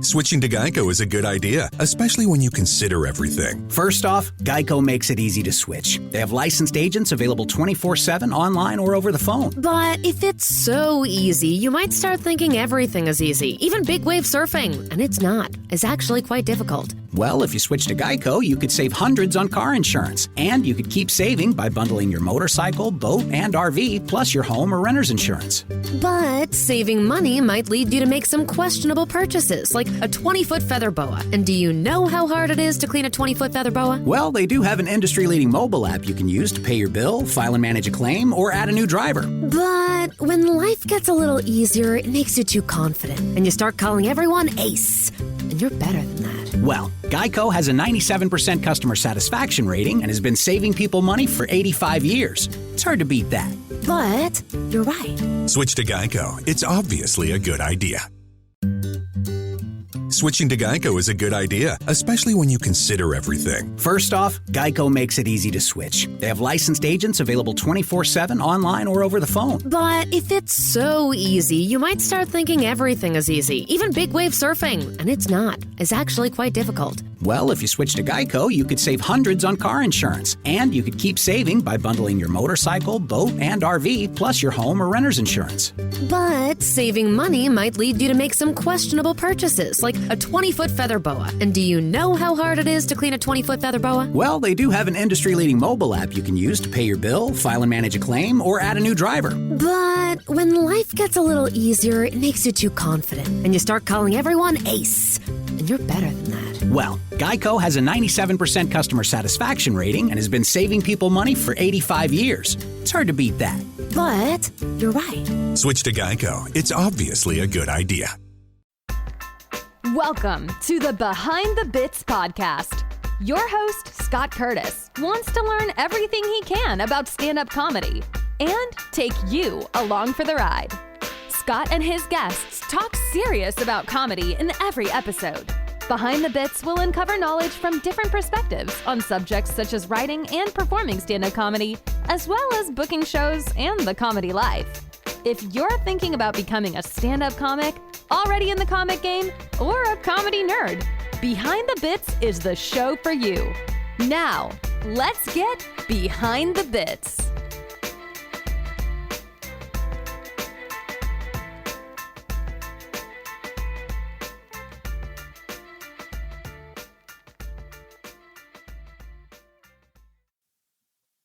Switching to Geico is a good idea, especially when you consider everything. First off, Geico makes it easy to switch. They have licensed agents available 24/7 online or over the phone. But if it's so easy, you might start thinking everything is easy, even big wave surfing. And it's not. It's actually quite difficult. Well, if you switch to Geico, you could save hundreds on car insurance. And you could keep saving by bundling your motorcycle, boat, and RV, plus your home or renter's insurance. But saving money might lead you to make some questionable purchases, like a 20-foot feather boa. And do you know how hard it is to clean a 20-foot feather boa? Well, they do have an industry-leading mobile app you can use to pay your bill, file and manage a claim, or add a new driver. But when life gets a little easier, it makes you too confident. And you start calling everyone Ace. And you're better than that. Well, Geico has a 97% customer satisfaction rating and has been saving people money for 85 years. It's hard to beat that. But you're right. Switch to Geico. It's obviously a good idea. Switching to Geico is a good idea, especially when you consider everything. First off, Geico makes it easy to switch. They have licensed agents available 24/7 online or over the phone. But if it's so easy, you might start thinking everything is easy, even big wave surfing. And it's not. It's actually quite difficult. Well, if you switch to Geico, you could save hundreds on car insurance. And you could keep saving by bundling your motorcycle, boat, and RV, plus your home or renter's insurance. But saving money might lead you to make some questionable purchases, like a 20-foot feather boa. And do you know how hard it is to clean a 20-foot feather boa? Well, they do have an industry-leading mobile app you can use to pay your bill, file and manage a claim, or add a new driver. But when life gets a little easier, it makes you too confident. And you start calling everyone Ace. And you're better than that. Well, Geico has a 97% customer satisfaction rating and has been saving people money for 85 years. It's hard to beat that. But you're right. Switch to Geico. It's obviously a good idea. Welcome to the Behind the Bits podcast. Your host, Scott Curtis, wants to learn everything he can about stand-up comedy and take you along for the ride. Scott and his guests talk serious about comedy in every episode. Behind the Bits will uncover knowledge from different perspectives on subjects such as writing and performing stand-up comedy, as well as booking shows and the comedy life. If you're thinking about becoming a stand-up comic, already in the comic game, or a comedy nerd, Behind the Bits is the show for you. Now, let's get Behind the Bits.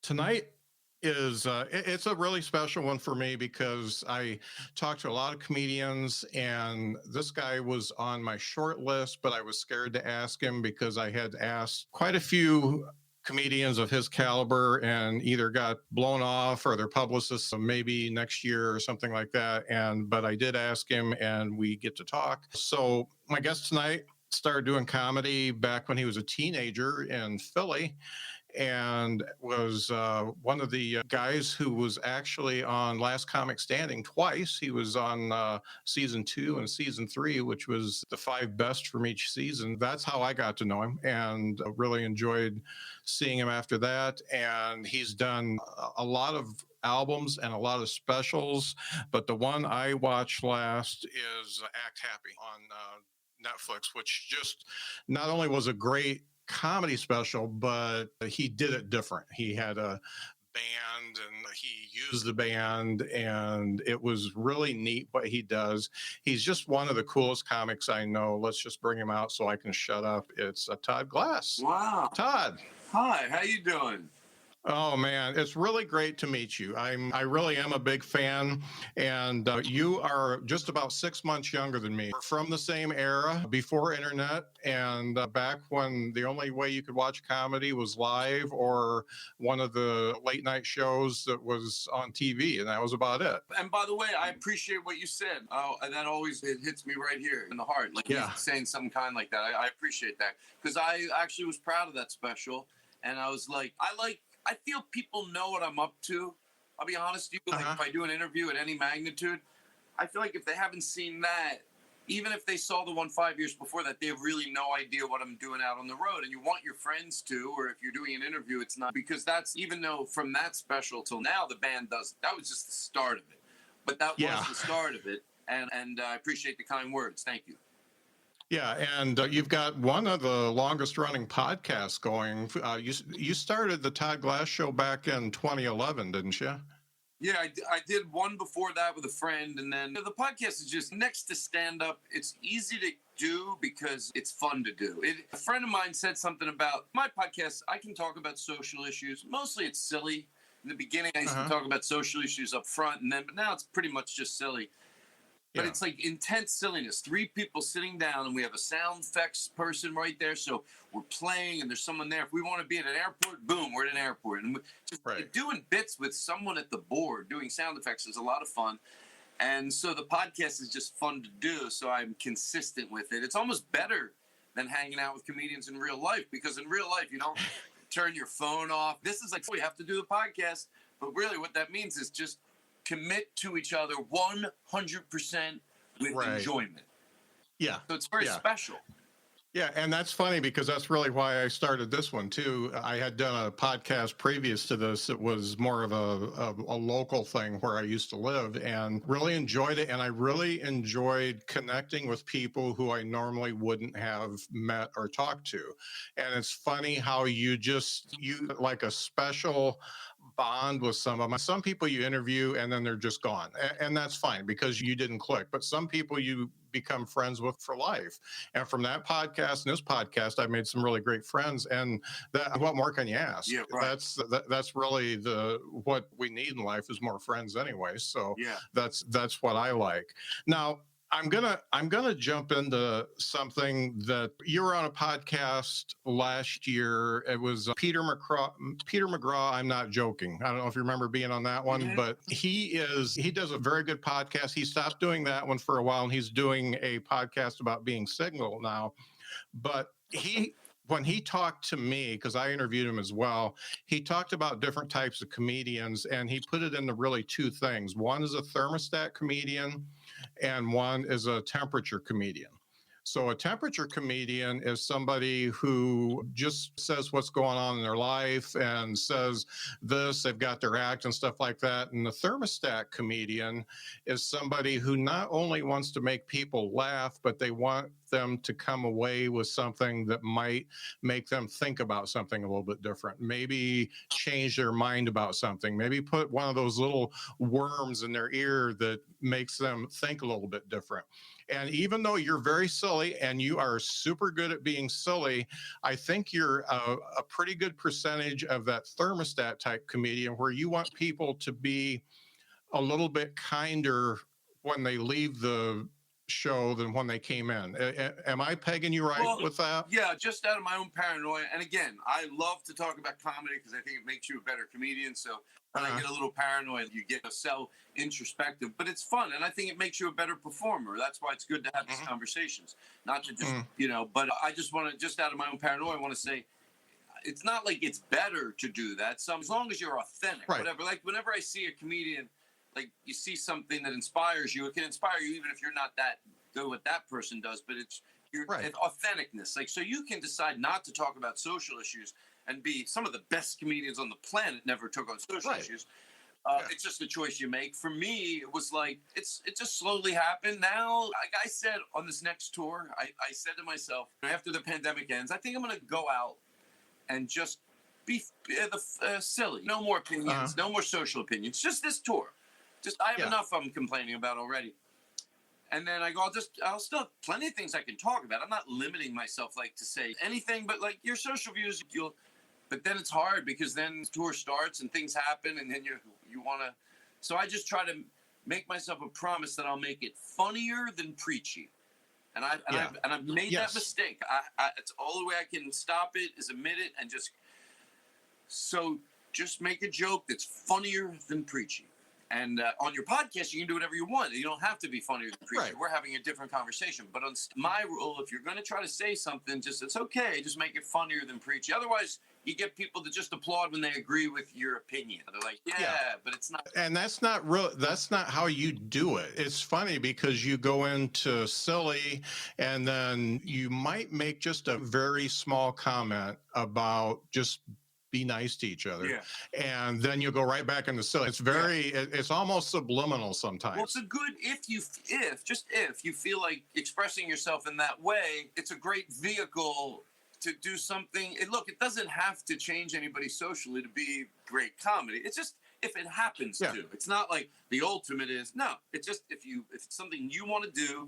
Tonight is it's a really special one for me because I talked to a lot of comedians, and this guy was on my short list, but I was scared to ask him because I had asked quite a few comedians of his caliber and either got blown off or their publicists maybe next year or something like that. But I did ask him, and we get to talk. So my guest tonight started doing comedy back when he was a teenager in Philly, and was one of the guys who was actually on Last Comic Standing twice. He was on season 2 and season 3, which was the 5 best from each season. That's how I got to know him, and really enjoyed seeing him after that. And he's done a lot of albums and a lot of specials, but the one I watched last is Act Happy on Netflix, which just not only was a great comedy special, but he did it different. He had a band and he used the band, and it was really neat what he does. He's just one of the coolest comics I know. Let's just bring him out so I can shut up. It's Todd Glass. Wow. Todd. Hi, how you doing? Oh man, it's really great to meet you. I really am a big fan, and you are just about 6 months younger than me. We're from the same era, before internet, and back when the only way you could watch comedy was live or one of the late night shows that was on TV, and that was about it. And by the way, I appreciate what you said. And that always hits me right here in the heart. Like, yeah, saying something kind like that. I appreciate that, because I actually was proud of that special, and I was like, I feel people know what I'm up to. I'll be honest with you, like if I do an interview at any magnitude, I feel like if they haven't seen that, even if they saw the one 5 years before that, they have really no idea what I'm doing out on the road. And you want your friends to, or if you're doing an interview, it's not, because that's, even though from that special till now, the band does, that was just the start of it. But that was the start of it. And I appreciate the kind words. Thank you. Yeah, and you've got one of the longest running podcasts going. You started the Todd Glass Show back in 2011, didn't you? Yeah, I did one before that with a friend, and then the podcast is just next to stand up. It's easy to do because it's fun to do. A friend of mine said something about my podcast. I can talk about social issues. Mostly it's silly. In the beginning, I used to talk about social issues up front, but now it's pretty much just silly. But it's like intense silliness. 3 people sitting down, and we have a sound effects person right there. So we're playing, and there's someone there. If we want to be at an airport, boom, we're at an airport. And just doing bits with someone at the board, doing sound effects is a lot of fun. And so the podcast is just fun to do. So I'm consistent with it. It's almost better than hanging out with comedians in real life, because in real life, you don't turn your phone off. This is like, we have to do the podcast. But really what that means is just commit to each other 100% with enjoyment. Yeah. So it's very special. Yeah, and that's funny because that's really why I started this one too. I had done a podcast previous to this. It was more of a local thing where I used to live, and really enjoyed it. And I really enjoyed connecting with people who I normally wouldn't have met or talked to. And it's funny how you like a special bond with some of them. Some people you interview and then they're just gone, and that's fine because you didn't click. But some people you become friends with for life. And from that podcast and this podcast, I've made some really great friends. And what more can you ask? Yeah, right. That's really what we need in life is more friends anyway. So yeah, that's what I like. Now, I'm gonna jump into something that you were on a podcast last year. It was Peter McGraw. I'm not joking. I don't know if you remember being on that one, but he does a very good podcast. He stopped doing that one for a while, and he's doing a podcast about being single now. But when he talked to me, because I interviewed him as well, he talked about different types of comedians, and he put it into really 2 things. One is a thermostat comedian, and one is a temperature comedian. So a temperature comedian is somebody who just says what's going on in their life and says this, they've got their act and stuff like that. And the thermostat comedian is somebody who not only wants to make people laugh, but they want them to come away with something that might make them think about something a little bit different, maybe change their mind about something, maybe put one of those little worms in their ear that makes them think a little bit different. And even though you're very silly and you are super good at being silly, I think you're a pretty good percentage of that thermostat type comedian where you want people to be a little bit kinder when they leave the show than when they came in. Am I pegging you right with that? Yeah, just out of my own paranoia. And again, I love to talk about comedy because I think it makes you a better comedian. So when I get a little paranoid, you get so introspective, but it's fun. And I think it makes you a better performer. That's why it's good to have these conversations, not to just, but I just want to, just out of my own paranoia, I want to say, it's not like it's better to do that. As long as you're authentic, whatever. Like whenever I see a comedian, like you see something that inspires you, it can inspire you even if you're not that good what that person does, but it's your authenticness. Like, so you can decide not to talk about social issues and be some of the best comedians on the planet never took on social issues. It's just a choice you make. For me, it was like, it just slowly happened. Now, like I said, on this next tour, I said to myself, after the pandemic ends, I think I'm going to go out and just be silly. No more opinions, no more social opinions, just this tour. I have enough I'm complaining about already. And then I go, I'll still have plenty of things I can talk about. I'm not limiting myself like to say anything, but like your social views, but then it's hard because then the tour starts and things happen and then you want to. So I just try to make myself a promise that I'll make it funnier than preachy. And I've made that mistake. It's all the way I can stop it is admit it and just make a joke that's funnier than preachy. And on your podcast, you can do whatever you want. You don't have to be funnier than preachy. We're having a different conversation. But on my rule, if you're going to try to say something, it's okay. Just make it funnier than preachy. Otherwise, you get people that just applaud when they agree with your opinion. They're like, but it's not. And that's not real. That's not how you do it. It's funny because you go into silly and then you might make just a very small comment about just be nice to each other. Yeah. And then you go right back into silly. It's it's almost subliminal sometimes. Well, it's a good, if you feel like expressing yourself in that way, it's a great vehicle to do something. Look, it doesn't have to change anybody socially to be great comedy. It's just, if it happens to. It's not like the ultimate is. No, it's just if it's something you want to do,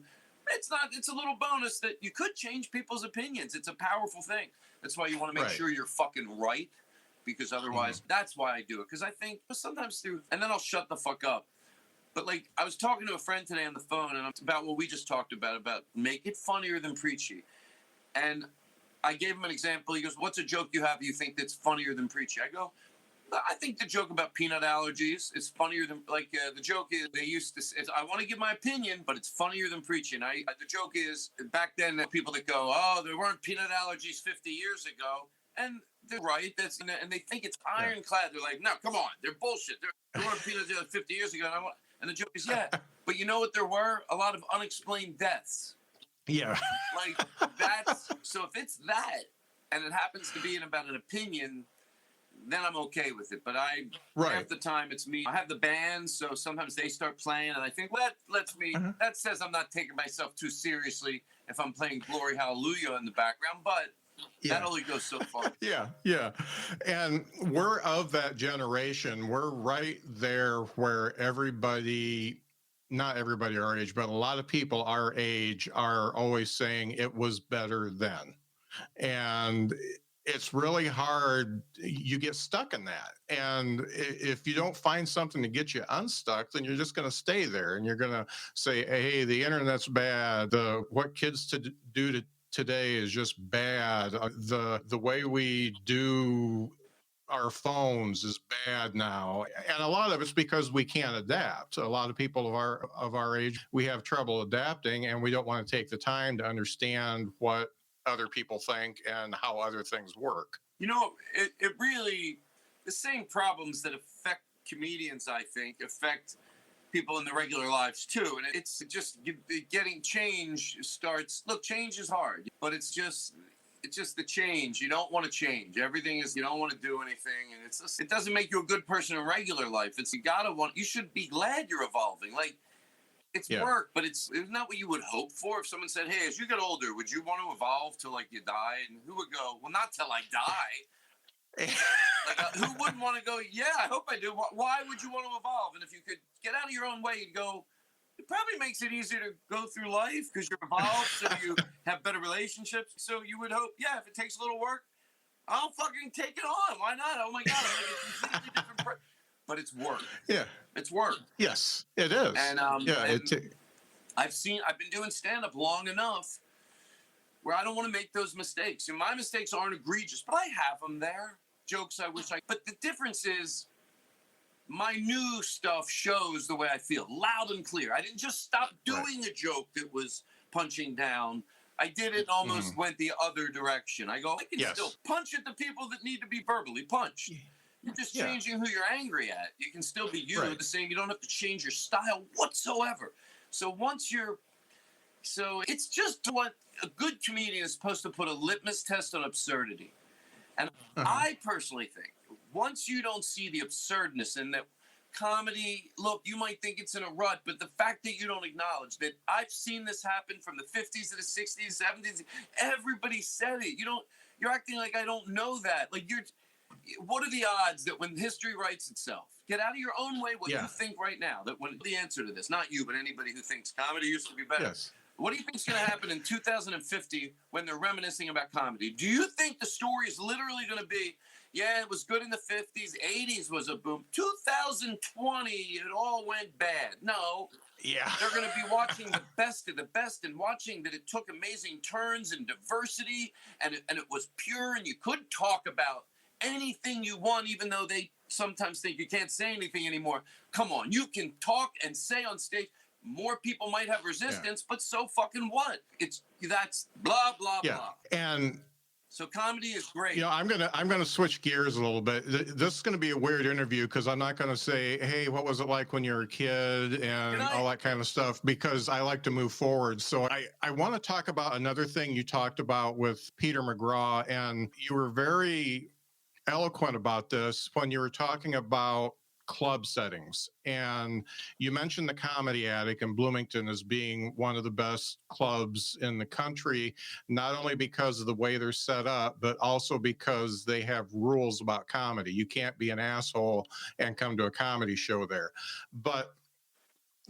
it's a little bonus that you could change people's opinions. It's a powerful thing. That's why you want to make sure you're fucking right, because otherwise, that's why I do it. Because I think sometimes and then I'll shut the fuck up. But like, I was talking to a friend today on the phone, and it's about what we just talked about make it funnier than preachy. And I gave him an example. He goes, "What's a joke you have you think that's funnier than preachy?" I go, I think the joke about peanut allergies is funnier than, the joke is they used to say, I want to give my opinion, but it's funnier than preaching. The joke is, back then, people that go, oh, there weren't peanut allergies 50 years ago. And they're right. And they think it's ironclad. They're like, no, come on. They're bullshit. There weren't peanut allergies 50 years ago. And the joke is, but you know what there were? A lot of unexplained deaths. Yeah. So if it's that, and it happens to be about an opinion, then I'm okay with it. But half the time it's me. I have the band, so sometimes they start playing, and I think, that says I'm not taking myself too seriously if I'm playing Glory Hallelujah in the background, but that only goes so far. Yeah. And we're of that generation. We're right there where not everybody our age, but a lot of people our age are always saying it was better then. And it's really hard. You get stuck in that. And if you don't find something to get you unstuck, then you're just going to stay there. And you're going to say, hey, the internet's bad. What kids do today is just bad. The way we do our phones is bad now. And a lot of it's because we can't adapt. A lot of people of our age, we have trouble adapting, and we don't want to take the time to understand what other people think and how other things work. It really, the same problems that affect comedians, I think, affect people in their regular lives too. And it's just getting change starts. Look, change is hard, but it's just the change. You don't want to change. Everything is, you don't want to do anything. And it doesn't make you a good person in regular life. You should be glad you're evolving. Like, it's work, but it's not what you would hope for. If someone said, hey, as you get older, would you want to evolve till you die? And who would go, well, not till I die. Who wouldn't want to go, yeah, I hope I do. Why would you want to evolve? And if you could get out of your own way and go, it probably makes it easier to go through life because you're evolved, so you have better relationships. So you would hope, if it takes a little work, I'll fucking take it on. Why not? Oh my God, I'm like a completely different person. But it's work. Yeah. It's work. Yes, it is. And I've been doing stand-up long enough where I don't want to make those mistakes. And my mistakes aren't egregious, but I have them there. Jokes but the difference is my new stuff shows the way I feel, loud and clear. I didn't just stop doing a joke that was punching down. I did it and almost went the other direction. I can still punch at the people that need to be verbally punched. You're just changing who you're angry at. You can still be you. The same. You don't have to change your style whatsoever. So it's just what a good comedian is supposed to put a litmus test on absurdity. And I personally think once you don't see the absurdness in that comedy, look, you might think it's in a rut, but the fact that you don't acknowledge that I've seen this happen from the 50s to the 60s, 70s, everybody said it. You're acting like I don't know that. What are the odds that when history writes itself, get out of your own way what you think right now, that when the answer to this, not you, but anybody who thinks comedy used to be better. Yes. What do you think is going to happen in 2050 when they're reminiscing about comedy? Do you think the story is literally going to be, it was good in the 50s, 80s was a boom, 2020, it all went bad? No. Yeah. They're going to be watching the best of the best and watching that it took amazing turns and diversity and it was pure and you could talk about anything you want, even though they sometimes think you can't say anything anymore. Come on, you can talk and say on stage. More people might have resistance, but so fucking what? That's blah blah blah. And so comedy is great. I'm gonna switch gears a little bit. This is gonna be a weird interview because I'm not gonna say, hey, what was it like when you were a kid and all that kind of stuff, because I like to move forward. So I want to talk about another thing you talked about with Peter McGraw, and you were very eloquent about this when you were talking about club settings. And you mentioned the Comedy Attic in Bloomington as being one of the best clubs in the country, not only because of the way they're set up, but also because they have rules about comedy. You can't be an asshole and come to a comedy show there. But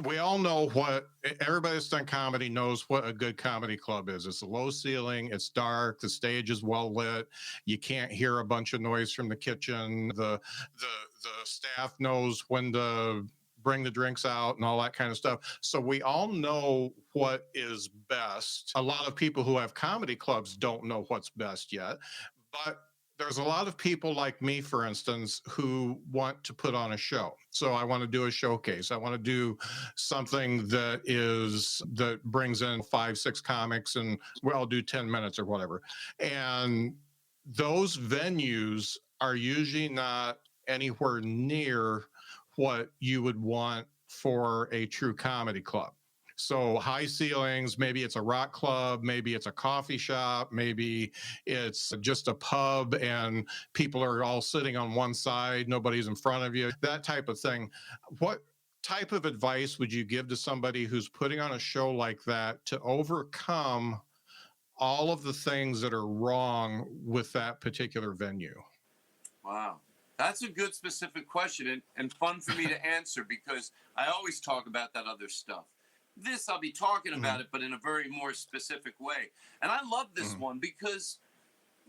we all know what everybody that's done comedy knows what a good comedy club is. It's a low ceiling, it's dark, the stage is well lit, you can't hear a bunch of noise from the kitchen, the staff knows when to bring the drinks out and all that kind of stuff. So we all know what is best. A lot of people who have comedy clubs don't know what's best yet, but there's a lot of people like me, for instance, who want to put on a show. So I want to do a showcase. I want to do something that brings in 5-6 comics, and I'll do 10 minutes or whatever. And those venues are usually not anywhere near what you would want for a true comedy club. So high ceilings, maybe it's a rock club, maybe it's a coffee shop, maybe it's just a pub and people are all sitting on one side, nobody's in front of you, that type of thing. What type of advice would you give to somebody who's putting on a show like that to overcome all of the things that are wrong with that particular venue? Wow. That's a good specific question and fun for me to answer, because I always talk about that other stuff. This, I'll be talking about it, but in a very more specific way. And I love this one because,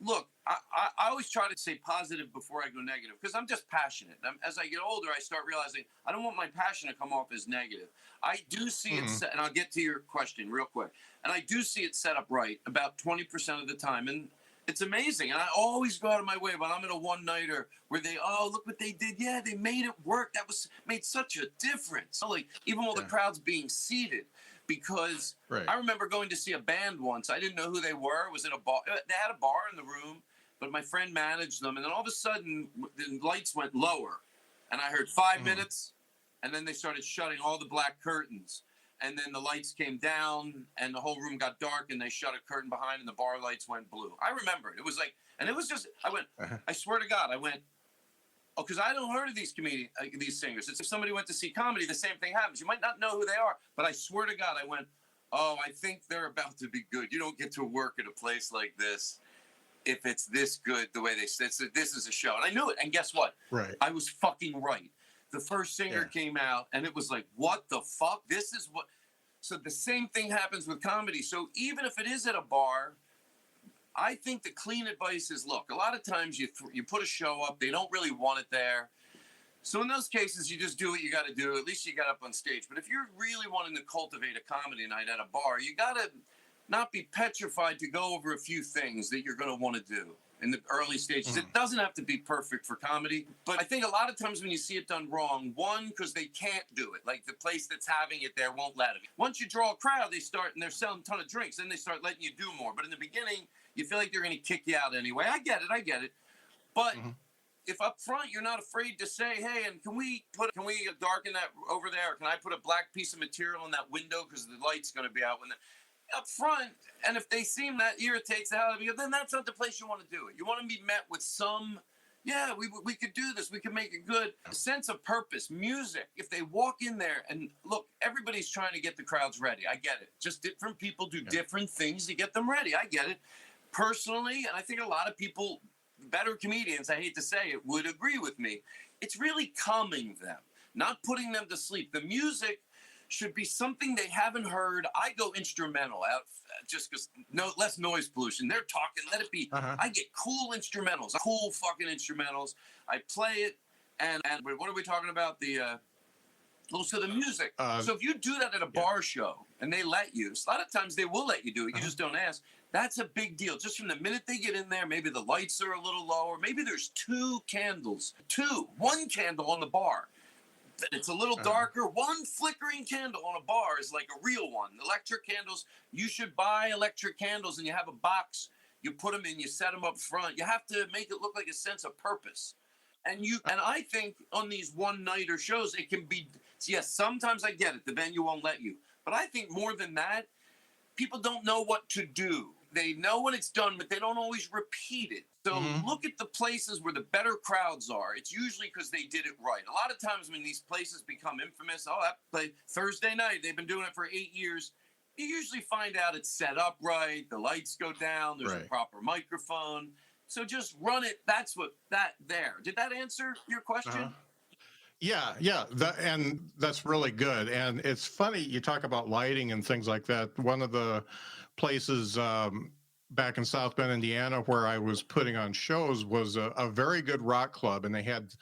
look, I always try to say positive before I go negative, because I'm just passionate. As I get older, I start realizing I don't want my passion to come off as negative. I do see it set, and I'll get to your question real quick. And I do see it set up right about 20% of the time. And it's amazing. And I always go out of my way when I'm at a one-nighter where look what they did. Yeah, they made it work. That made such a difference. Like, even while the crowd's being seated, because I remember going to see a band once. I didn't know who they were. It was in a bar. They had a bar in the room, but my friend managed them. And then all of a sudden, the lights went lower. And I heard 5 minutes, and then they started shutting all the black curtains. And then the lights came down and the whole room got dark and they shut a curtain behind and the bar lights went blue. I remember it. It was like, and it was just, I went, I swear to God, I went, oh, because I don't heard of these these singers. It's if somebody went to see comedy, the same thing happens. You might not know who they are, but I swear to God, I went, oh, I think they're about to be good. You don't get to work at a place like this if it's this good the way they said. This is a show. And I knew it. And guess what? I was fucking right. The first singer came out and it was like, what the fuck? This is what. So the same thing happens with comedy. So even if it is at a bar, I think the clean advice is, look, a lot of times you put a show up, they don't really want it there. So in those cases, you just do what you got to do. At least you got up on stage. But if you're really wanting to cultivate a comedy night at a bar, you got to not be petrified to go over a few things that you're going to want to do in the early stages. It doesn't have to be perfect for comedy, but I think a lot of times when you see it done wrong, one, because they can't do it. Like the place that's having it there won't let it. Once you draw a crowd, they start, and they're selling a ton of drinks, then they start letting you do more. But in the beginning, you feel like they're going to kick you out anyway. I get it. But if up front you're not afraid to say, hey, and can we darken that over there? Can I put a black piece of material in that window because the light's going to be out when up front, and if they seem that irritates the hell out of you, then that's not the place you want to do it. You want to be met with some, we could do this. We could make it good. A sense of purpose, music. If they walk in there and look, everybody's trying to get the crowds ready. I get it. Just different people do different things to get them ready. I get it. Personally, and I think a lot of people, better comedians, I hate to say it, would agree with me. It's really calming them, not putting them to sleep. The music should be something they haven't heard. I go instrumental out just because less noise pollution. They're talking, let it be. I get cool instrumentals, cool fucking instrumentals. I play it, and what are we talking about? So the music. So if you do that at a bar show and they let you, a lot of times they will let you do it. You just don't ask. That's a big deal. Just from the minute they get in there, maybe the lights are a little lower. Maybe there's one candle on the bar. It's a little darker. One flickering candle on a bar is like a real one. Electric candles, you should buy electric candles and you have a box. You put them in, you set them up front. You have to make it look like a sense of purpose. And I think on these one-nighter shows, it can be, yes, sometimes I get it. The venue won't let you. But I think more than that, people don't know what to do. they know when it's done, but they don't always repeat it. So look at the places where the better crowds are. It's usually because they did it right. A lot of times when these places become infamous, that play Thursday night, they've been doing it for 8 years. You usually find out it's set up right. The lights go down. There's a proper microphone. So just run it. That's what there. Did that answer your question? Yeah, and that's really good. And it's funny you talk about lighting and things like that. One of the places back in South Bend, Indiana, where I was putting on shows was a very good rock club, and they had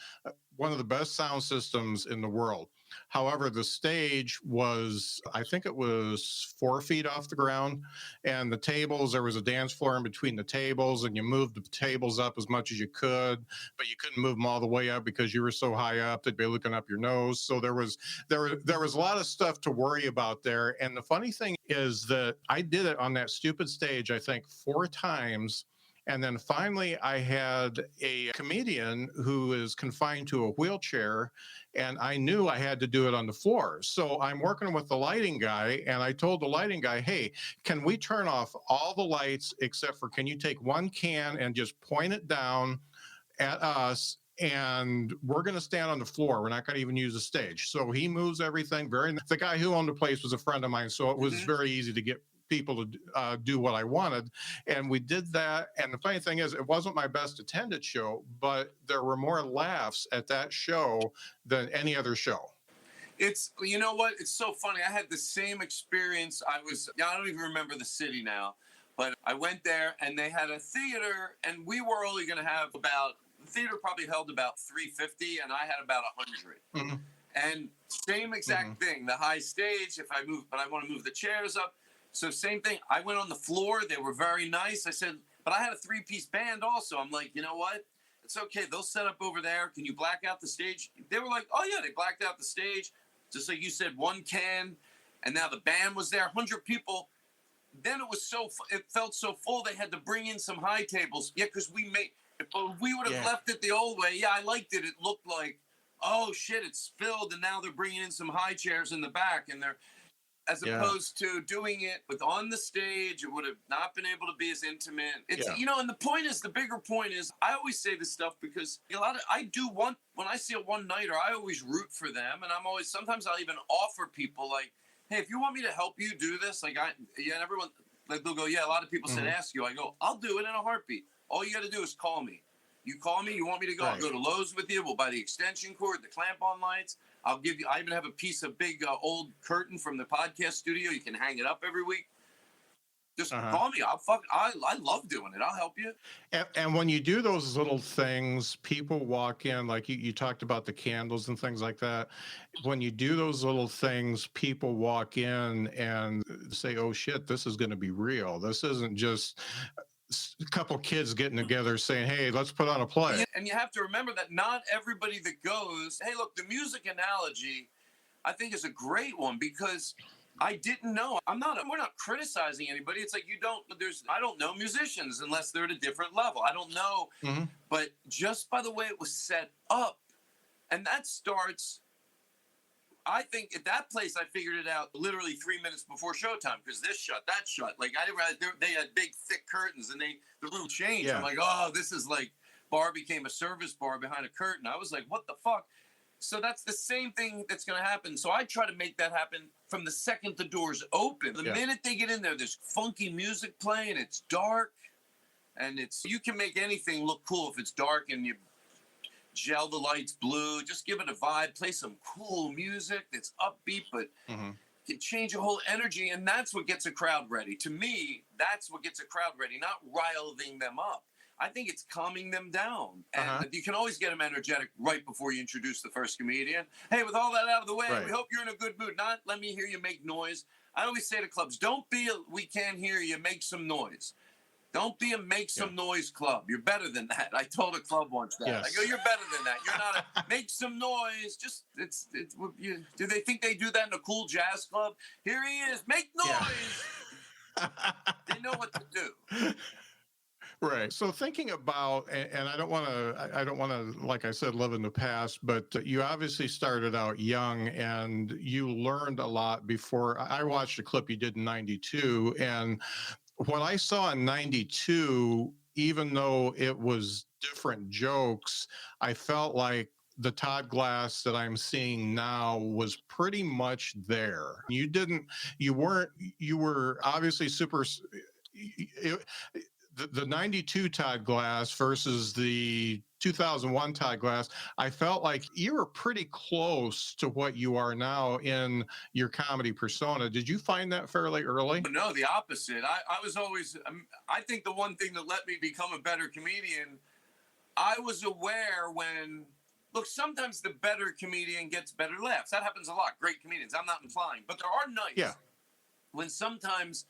one of the best sound systems in the world. However, the stage was, I think it was 4 feet off the ground, and the tables, there was a dance floor in between the tables, and you moved the tables up as much as you could, but you couldn't move them all the way up because you were so high up they'd be looking up your nose. So there was a lot of stuff to worry about there. And the funny thing is that I did it on that stupid stage, I think 4 times. And then finally, I had a comedian who is confined to a wheelchair, and I knew I had to do it on the floor. So I'm working with the lighting guy, and I told the lighting guy, hey, can we turn off all the lights except for, can you take one can and just point it down at us? And we're going to stand on the floor. We're not going to even use the stage. So he moves everything. The guy who owned the place was a friend of mine, so it was very easy to get people to do what I wanted. And we did that. And the funny thing is, it wasn't my best attended show, but there were more laughs at that show than any other show. It's, you know what? It's so funny. I had the same experience. I don't even remember the city now, but I went there and they had a theater, and we were only going to have the theater probably held about 350, and I had about 100. And same exact thing. The high stage, if I move, but I want to move the chairs up. So same thing. I went on the floor. They were very nice. I said, but I had a 3-piece band also. I'm like, you know what? It's okay. They'll set up over there. Can you black out the stage? They were like, oh, yeah, they blacked out the stage. Just like you said, 1 can. And now the band was there, 100 people. Then it felt so full they had to bring in some high tables. Yeah, because if we would have left it the old way, I liked it. It looked like, oh, shit, it's filled. And now they're bringing in some high chairs in the back. And as opposed to doing it on the stage, it would have not been able to be as intimate. It's and the bigger point is, I always say this stuff because when I see a one-nighter, I always root for them, and sometimes I'll even offer people like, hey, if you want me to help you do this, and everyone, like, they'll go, yeah, a lot of people said ask you. I go, I'll do it in a heartbeat. All you got to do is call me. You call me, you want me to go, I'll go to Lowe's with you, we'll buy the extension cord, the clamp-on lights. I even have a piece of big old curtain from the podcast studio. You can hang it up every week. Just call me. I love doing it. I'll help you. And when you do those little things, people walk in, like you talked about the candles and things like that. When you do those little things, people walk in and say, oh shit, this is going to be real. This isn't just a couple kids getting together saying, hey, let's put on a play. And you have to remember that not everybody that goes, hey, look, the music analogy, I think, is a great one, because I didn't know. We're not criticizing anybody. It's like I don't know musicians unless they're at a different level. I don't know. But just by the way it was set up, and that starts, I think at that place, I figured it out literally 3 minutes before showtime, because this shut, that shut. Like, I didn't realize they had big, thick curtains, and the room changed. I'm like, oh, this is like bar became a service bar behind a curtain. I was like, what the fuck? So that's the same thing that's going to happen. So I try to make that happen from the second the doors open. The minute they get in there, there's funky music playing. It's dark, and you can make anything look cool if it's dark and you gel the lights blue. Just give it a vibe. Play some cool music that's upbeat, but can change a whole energy, and that's what gets a crowd ready. To me, that's what gets a crowd ready, not riling them up. I think it's calming them down. And you can always get them energetic right before you introduce the first comedian. Hey, with all that out of the way, we hope you're in a good mood. Not let me hear you make noise. I always say to clubs, don't be a we can't hear you, make some noise. Don't be a make some noise club. You're better than that. I told a club once that. I go, you're better than that. You're not a make some noise. Just do they think they do that in a cool jazz club? Here he is, make noise. They know what to do. Right. So thinking about, and I don't want to, like I said, live in the past, but you obviously started out young and you learned a lot before. I watched a clip you did in '92, and what I saw in 92, even though it was different jokes, I felt like the Todd Glass that I'm seeing now was pretty much there. You were obviously super. The 92 Todd Glass versus the 2001 Todd Glass, I felt like you were pretty close to what you are now in your comedy persona. Did you find that fairly early? No, the opposite. I was always, I think the one thing that let me become a better comedian, I was aware when, look, sometimes the better comedian gets better laughs. That happens a lot. Great comedians. I'm not implying. But there are nights when sometimes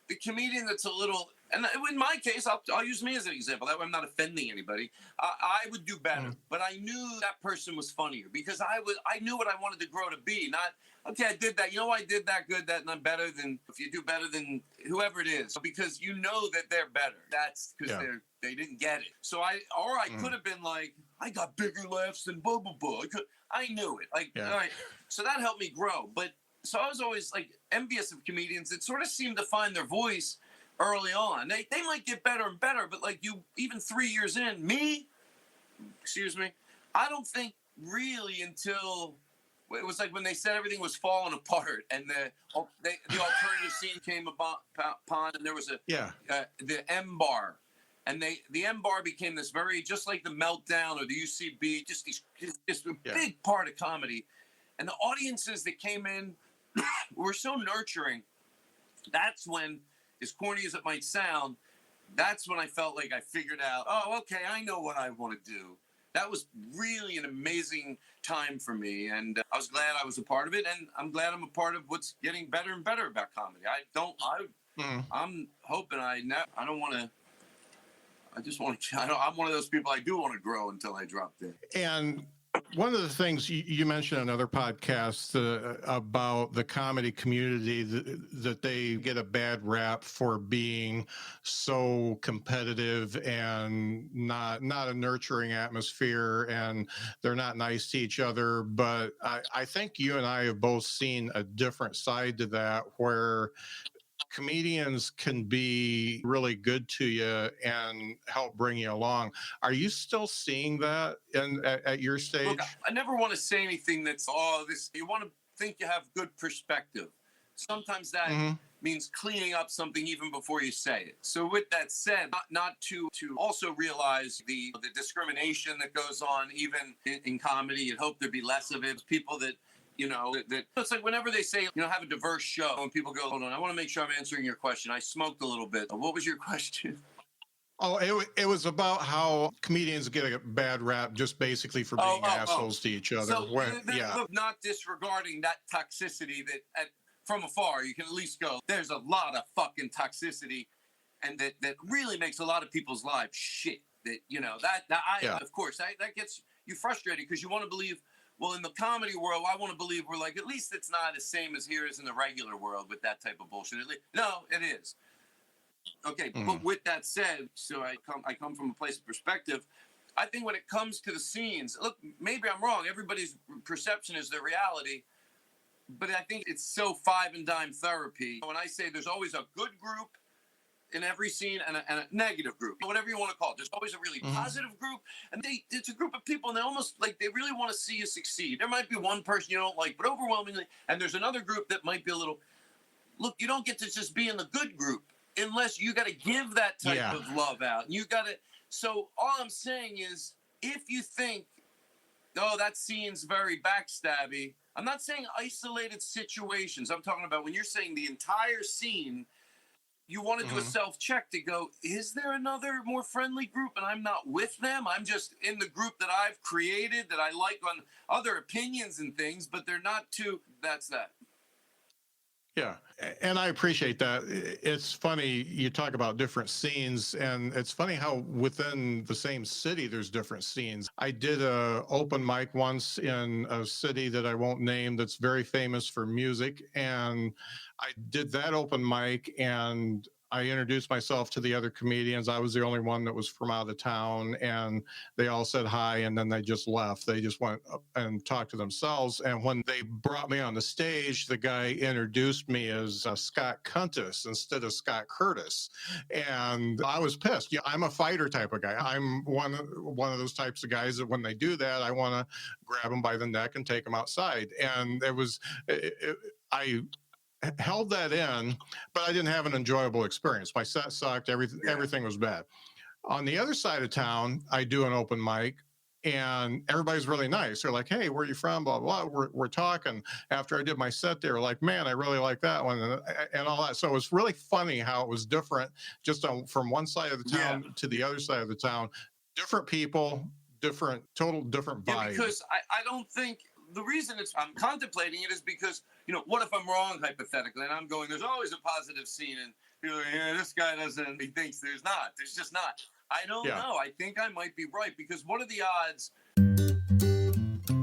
the comedian that's a little, and in my case, I'll use me as an example. That way I'm not offending anybody. I would do better, but I knew that person was funnier because I knew what I wanted to grow to be. Not, okay, I did that. You know, I did that good, that, and I'm better than, if you do better than whoever it is, because you know that they're better. That's because they didn't get it. So I could have been like, I got bigger laughs than blah, blah, blah. I knew it. Like, all right. So that helped me grow. But so I was always like envious of comedians that sort of seemed to find their voice early on. They might get better and better, but like you, even 3 years in, I don't think really until it was like when they said everything was falling apart and the alternative scene came upon and there was the M bar. And the M bar became this very, just like the Meltdown or the UCB, just a big part of comedy. And the audiences that came in were so nurturing. That's when, as corny as it might sound, that's when I felt like I figured out, oh, okay, I know what I want to do. That was really an amazing time for me. And I was glad I was a part of it. And I'm glad I'm a part of what's getting better and better about comedy. I'm hoping I'm one of those people I do want to grow until I drop dead. And one of the things you mentioned on other podcasts about the comedy community, that they get a bad rap for being so competitive and not a nurturing atmosphere, and they're not nice to each other. But I think you and I have both seen a different side to that, where comedians can be really good to you and help bring you along. Are you still seeing that at your stage? Look, I never want to say anything that's, you want to think you have good perspective. Sometimes that means cleaning up something even before you say it. So with that said, not to also realize the discrimination that goes on even in comedy. You'd hope there'd be less of it. People that, that it's like whenever they say, have a diverse show, and people go, hold on, I want to make sure I'm answering your question. I smoked a little bit. What was your question? Oh, it was about how comedians get a bad rap just basically for being assholes to each other. So, look, not disregarding that toxicity that from afar, you can at least go, there's a lot of fucking toxicity, and that really makes a lot of people's lives shit. That, of course, that gets you frustrated because you want to believe, well, in the comedy world, I want to believe we're like, at least it's not the same as here as in the regular world with that type of bullshit. No, it is. Okay, but with that said, so I come from a place of perspective. I think when it comes to the scenes, look, maybe I'm wrong. Everybody's perception is their reality. But I think it's so five and dime therapy. When I say there's always a good group in every scene and a negative group, whatever you want to call it. There's always a really positive group, and it's a group of people, and they almost like they really want to see you succeed. There might be one person you don't like, but overwhelmingly, and there's another group that might be a little, look, you don't get to just be in the good group unless you got to give that type of love out. And you got to, so all I'm saying is, if you think, oh, that scene's very backstabby, I'm not saying isolated situations. I'm talking about when you're saying the entire scene, you want to do a self-check to go, is there another more friendly group and I'm not with them? I'm just in the group that I've created that I like on other opinions and things, but they're not too, that's that. Yeah, and I appreciate that. It's funny, you talk about different scenes, and it's funny how within the same city there's different scenes. I did a open mic once in a city that I won't name that's very famous for music, and I did that open mic, and I introduced myself to the other comedians. I was the only one that was from out of town, and they all said hi, and then they just left. They just went up and talked to themselves. And when they brought me on the stage, the guy introduced me as Scott Kuntis instead of Scott Curtis, and I was pissed. Yeah, I'm a fighter type of guy. I'm one of those types of guys that when they do that, I want to grab them by the neck and take them outside. And I held that in, but I didn't have an enjoyable experience. My set sucked. Everything was bad. On the other side of town, I do an open mic, and everybody's really nice. They're like, "Hey, where are you from?" Blah, blah, blah. We're talking. After I did my set, they were like, "Man, I really like that one," and all that. So it was really funny how it was different just from one side of the town to the other side of the town. Different people, total different vibe. Yeah, because I don't think the reason I'm contemplating it is because, what if I'm wrong hypothetically? And I'm going, there's always a positive scene, and you're like, yeah, this guy doesn't, he thinks there's not. There's just not. I don't know. I think I might be right, because what are the odds?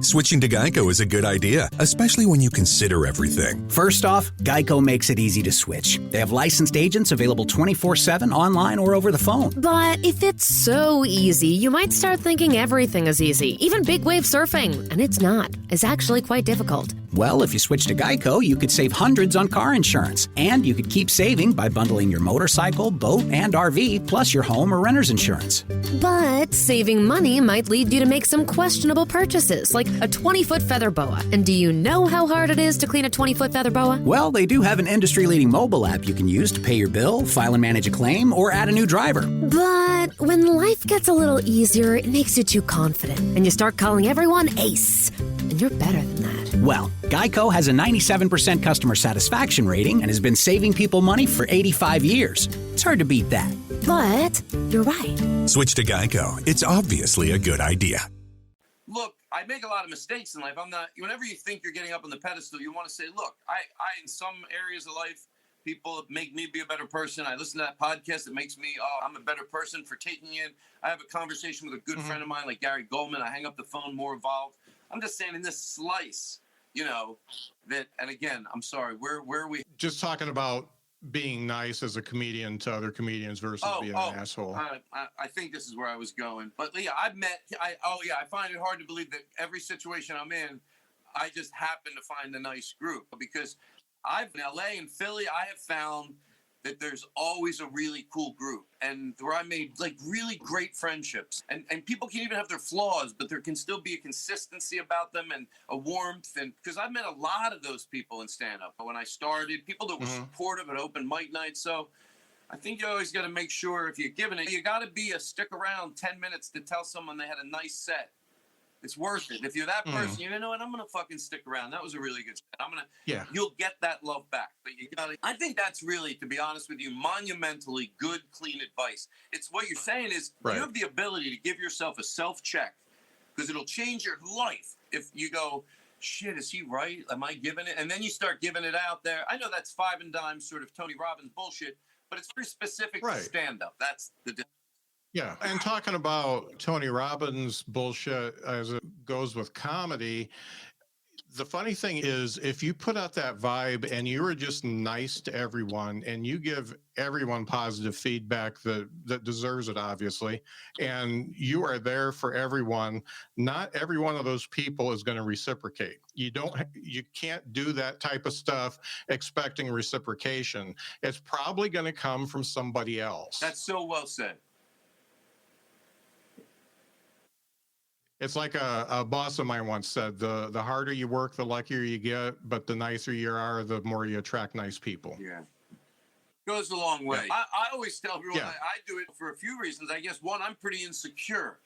Switching to Geico is a good idea, especially when you consider everything. First off, Geico makes it easy to switch. They have licensed agents available 24/7 online or over the phone. But if it's so easy, you might start thinking everything is easy, even big wave surfing. And it's not. It's actually quite difficult. Well, if you switch to Geico, you could save hundreds on car insurance. And you could keep saving by bundling your motorcycle, boat, and RV, plus your home or renter's insurance. But saving money might lead you to make some questionable purchases, like a 20-foot feather boa. And do you know how hard it is to clean a 20-foot feather boa? Well, they do have an industry-leading mobile app you can use to pay your bill, file and manage a claim, or add a new driver. But when life gets a little easier, it makes you too confident, and you start calling everyone Ace. And you're better than that. Well, Geico has a 97% customer satisfaction rating and has been saving people money for 85 years. It's hard to beat that. But you're right. Switch to Geico. It's obviously a good idea. Look, I make a lot of mistakes in life. Whenever you think you're getting up on the pedestal, you want to say, look, I in some areas of life, people make me be a better person. I listen to that podcast. It makes me, I'm a better person for taking in. I have a conversation with a good friend of mine, like Gary Goldman. I hang up the phone, more involved. I'm just saying in this slice, that, and again, I'm sorry, where are we? Just talking about being nice as a comedian to other comedians versus being an asshole. I think this is where I was going. But yeah, I find it hard to believe that every situation I'm in, I just happen to find a nice group. Because in LA and Philly, I have found that there's always a really cool group, and where I made like really great friendships, and people can even have their flaws, but there can still be a consistency about them and a warmth. And because I've met a lot of those people in stand-up when I started, people that were supportive at open mic nights. So I think you always got to make sure, if you're giving it, you got to be a stick around 10 minutes to tell someone they had a nice set. It's worth it. If you're that person, you know what? I'm going to fucking stick around. That was a really good set. You'll get that love back. But I think that's really, to be honest with you, monumentally good, clean advice. It's what you're saying is you have the ability to give yourself a self-check, because it'll change your life. If you go, shit, is he right? Am I giving it? And then you start giving it out there. I know that's five and dime sort of Tony Robbins bullshit, but it's very specific to stand-up. That's the difference. Yeah, and talking about Tony Robbins bullshit as it goes with comedy, the funny thing is, if you put out that vibe and you are just nice to everyone and you give everyone positive feedback that deserves it, obviously, and you are there for everyone, not every one of those people is going to reciprocate. You can't do that type of stuff expecting reciprocation. It's probably going to come from somebody else. That's so well said. It's like a boss of mine once said, the harder you work, the luckier you get, but the nicer you are, the more you attract nice people. Yeah. Goes a long way. Yeah. I always tell everyone I do it for a few reasons. I guess one, I'm pretty insecure.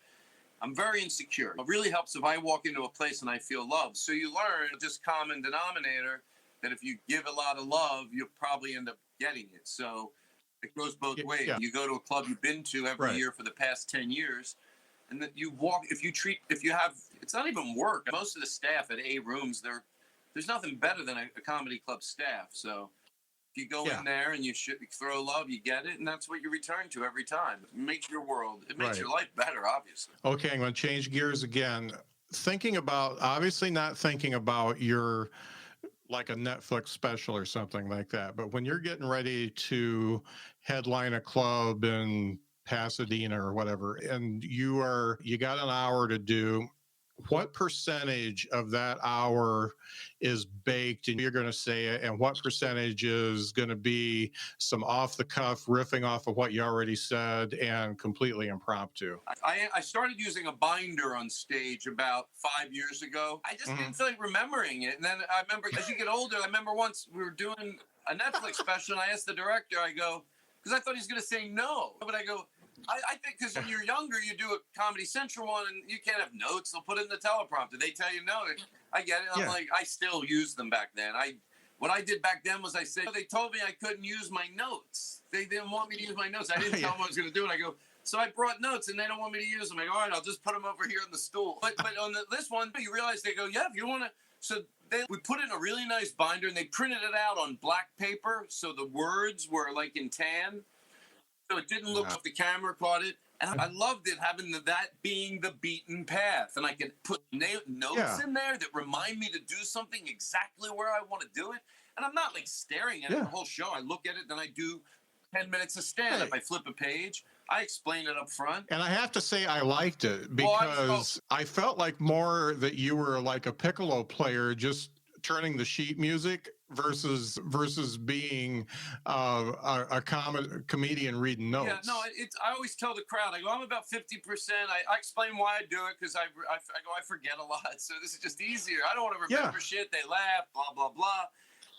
I'm very insecure. It really helps if I walk into a place and I feel love. So you learn just common denominator that if you give a lot of love, you'll probably end up getting it. So it goes both ways. Yeah. You go to a club you've been to every year for the past 10 years. And that you walk, if you have, it's not even work. Most of the staff at A rooms, there's nothing better than a comedy club staff. So if you go in there and you throw love, you get it. And that's what you return to every time. It makes your world, it makes your life better, obviously. Okay, I'm going to change gears again. Obviously not thinking about your like a Netflix special or something like that. But when you're getting ready to headline a club in Pasadena or whatever, and you got an hour to do, what percentage of that hour is baked and you're going to say it, and what percentage is going to be some off the cuff riffing off of what you already said and completely impromptu? I started using a binder on stage about 5 years ago. I just didn't feel like remembering it. And then I remember, as you get older, I remember once we were doing a Netflix special and I asked the director, I go, because I thought he was going to say no, but I go, I think because when you're younger, you do a Comedy Central one and you can't have notes. They'll put it in the teleprompter. They tell you no. I get it. I'm like, I still used them back then. What I did back then was I said, they told me I couldn't use my notes. They didn't want me to use my notes. I didn't tell them what I was going to do. And I go, so I brought notes and they don't want me to use them. I go, all right, I'll just put them over here on the stool. But on this one, you realize they go, yeah, if you want to. So we put it in a really nice binder and they printed it out on black paper. So the words were like in tan. So it didn't look like the camera caught it. And I loved it, having that being the beaten path. And I could put notes in there that remind me to do something exactly where I want to do it. And I'm not like staring at it the whole show. I look at it, then I do 10 minutes of stand-up. I flip a page. I explain it up front. And I have to say I liked it because I felt like more that you were like a piccolo player just turning the sheet music versus being a comedian reading notes. Yeah, no, I always tell the crowd, I go, I'm about 50%. I explain why I do it because I go, I forget a lot. So this is just easier. I don't want to remember shit. They laugh, blah, blah, blah.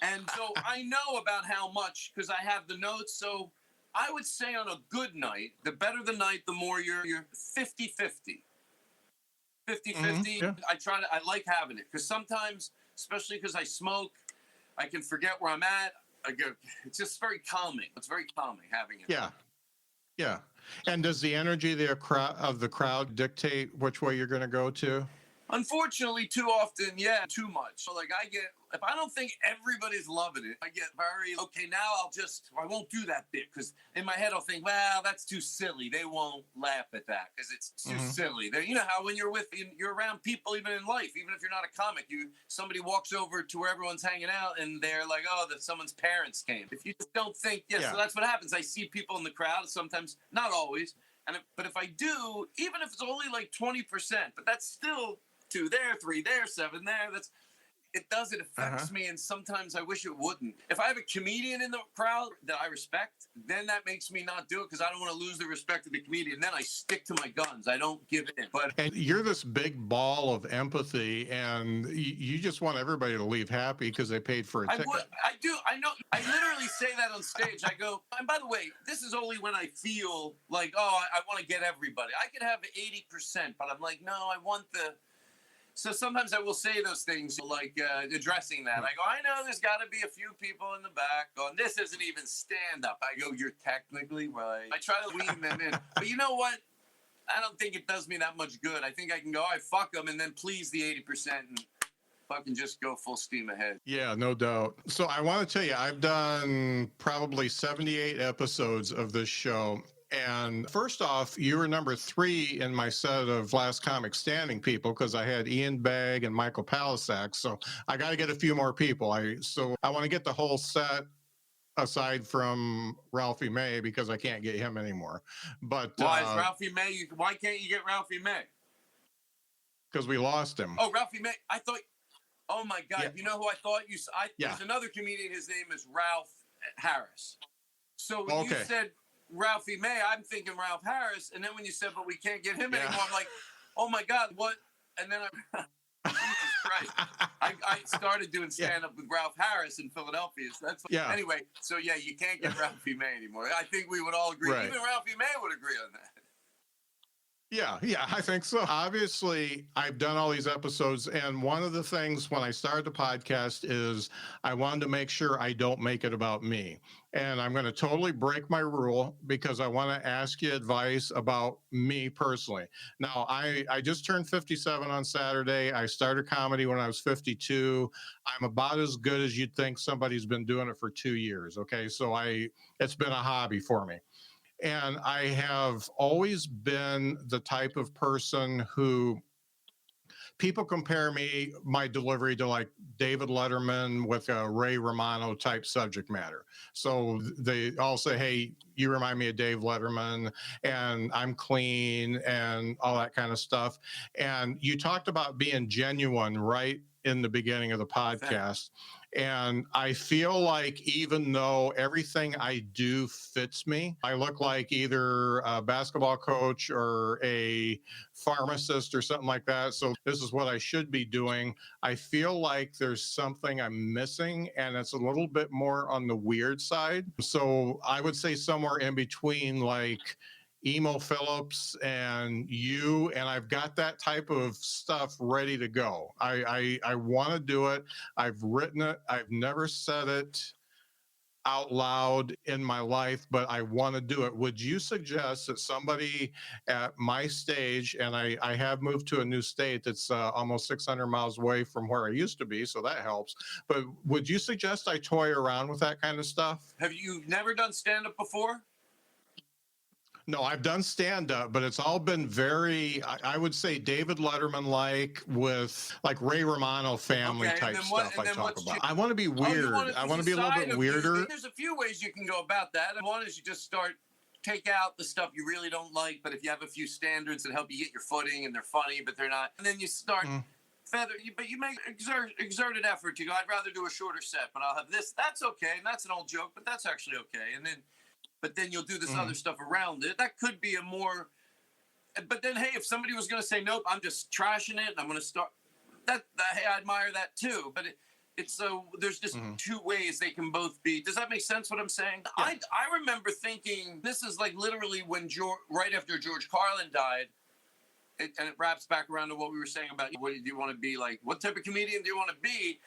And so I know about how much because I have the notes. So I would say on a good night, the better the night, the more you're 50-50. 50-50. I like having it because sometimes, especially because I smoke, I can forget where I'm at. It's just very calming. It's very calming having it. Yeah. Yeah. And does the energy of the crowd dictate which way you're going to go to? Unfortunately, too often, too much. So like if I don't think everybody's loving it, I get very, okay, now I won't do that bit because in my head I'll think, well, that's too silly. They won't laugh at that because it's too silly. You know how when you're around people, even in life, even if you're not a comic, somebody walks over to where everyone's hanging out and they're like, oh, someone's parents came. If you just don't think, so that's what happens. I see people in the crowd sometimes, not always, but if I do, even if it's only like 20%, but that's still 2 there, 3 there, 7 there. It affects me, and sometimes I wish it wouldn't. If I have a comedian in the crowd that I respect, then that makes me not do it because I don't want to lose the respect of the comedian. Then I stick to my guns. I don't give in. And you're this big ball of empathy, and you just want everybody to leave happy because they paid for a ticket. I do. I know. I literally say that on stage. I go, and by the way, this is only when I feel like, I want to get everybody. I could have 80%, but I'm like, no, I want the... So sometimes I will say those things like addressing that. I go, I know there's got to be a few people in the back going, this isn't even stand-up. I go, you're technically right. I try to wean them in. But you know what? I don't think it does me that much good. I think I can go, fuck them, and then please the 80% and fucking just go full steam ahead. Yeah, no doubt. So I want to tell you, I've done probably 78 episodes of this show. And first off, you were number 3 in my set of Last Comic Standing people because I had Ian Bagg and Michael Palisak. So I got to get a few more people. I want to get the whole set aside from Ralphie May because I can't get him anymore. But why is Ralphie May? Why can't you get Ralphie May? Because we lost him. Oh, Ralphie May. I thought. Oh my God! Yeah. You know who I thought you? There's another comedian. His name is Ralph Harris. So when you said Ralphie May, I'm thinking Ralph Harris, and then when you said, but we can't get him anymore, I'm like, oh my God, what? And then Jesus Christ. I started doing stand-up with Ralph Harris in Philadelphia. So anyway, so you can't get Ralphie May anymore. I think we would all agree. Right. Even Ralphie May would agree on that. Yeah, I think so. Obviously, I've done all these episodes, and one of the things when I started the podcast is I wanted to make sure I don't make it about me. And I'm going to totally break my rule because I want to ask you advice about me personally. Now, I just turned 57 on Saturday. I started comedy when I was 52. I'm about as good as you'd think somebody's been doing it for 2 years, okay? So it's been a hobby for me. And I have always been the type of person who people compare my delivery to like David Letterman with a Ray Romano type subject matter. So they all say, hey, you remind me of Dave Letterman, and I'm clean and all that kind of stuff. And you talked about being genuine right in the beginning of the podcast. And I feel like even though everything I do fits me, I look like either a basketball coach or a pharmacist or something like that. So this is what I should be doing. I feel like there's something I'm missing, and it's a little bit more on the weird side. So I would say somewhere in between like Emo Phillips and you, and I've got that type of stuff ready to go. I want to do it. I've written it. I've never said it out loud in my life, but I want to do it. Would you suggest that somebody at my stage, and I have moved to a new state that's almost 600 miles away from where I used to be, so that helps, but would you suggest I toy around with that kind of stuff? Have you never done stand-up before? No, I've done stand-up, but it's all been very, I would say David Letterman-like, with like Ray Romano family type stuff I talk about. I want to be weird. I want to be a little bit weirder. There's a few ways you can go about that. And one is you just take out the stuff you really don't like, but if you have a few standards that help you get your footing and they're funny, but they're not, and then you start but you make exerted effort to go, I'd rather do a shorter set, but I'll have this. That's okay. And that's an old joke, but that's actually okay. But then you'll do this other stuff around it. That could be a more, but then, hey, if somebody was going to say, nope, I'm just trashing it, and I'm going to start, hey, I admire that too. But it's so, there's just two ways they can both be. Does that make sense what I'm saying? Yeah. I remember thinking, this is like literally when right after George Carlin died, and it wraps back around to what we were saying about what do you want to be like? What type of comedian do you want to be?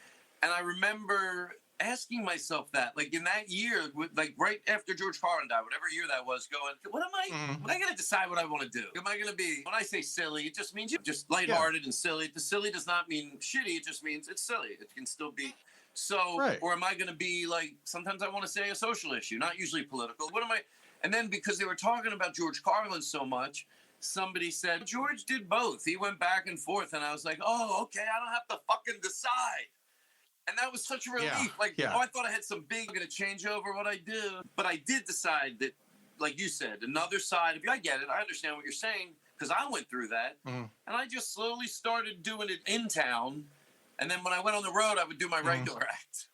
And I remember asking myself that, like in that year, like right after George Carlin died, whatever year that was, going, what am I? Am I going to decide what I want to do? Am I going to be? When I say silly, it just means you're just lighthearted and silly. The silly does not mean shitty. It just means it's silly. It can still be. So, or am I going to be like? Sometimes I want to say a social issue, not usually political. What am I? And then because they were talking about George Carlin so much, somebody said George did both. He went back and forth, and I was like, oh, okay, I don't have to fucking decide. And that was such a relief. I thought I had some big, going to change over what I do. But I did decide that, like you said, another side. I get it. I understand what you're saying because I went through that. And I just slowly started doing it in town. And then when I went on the road, I would do my regular act.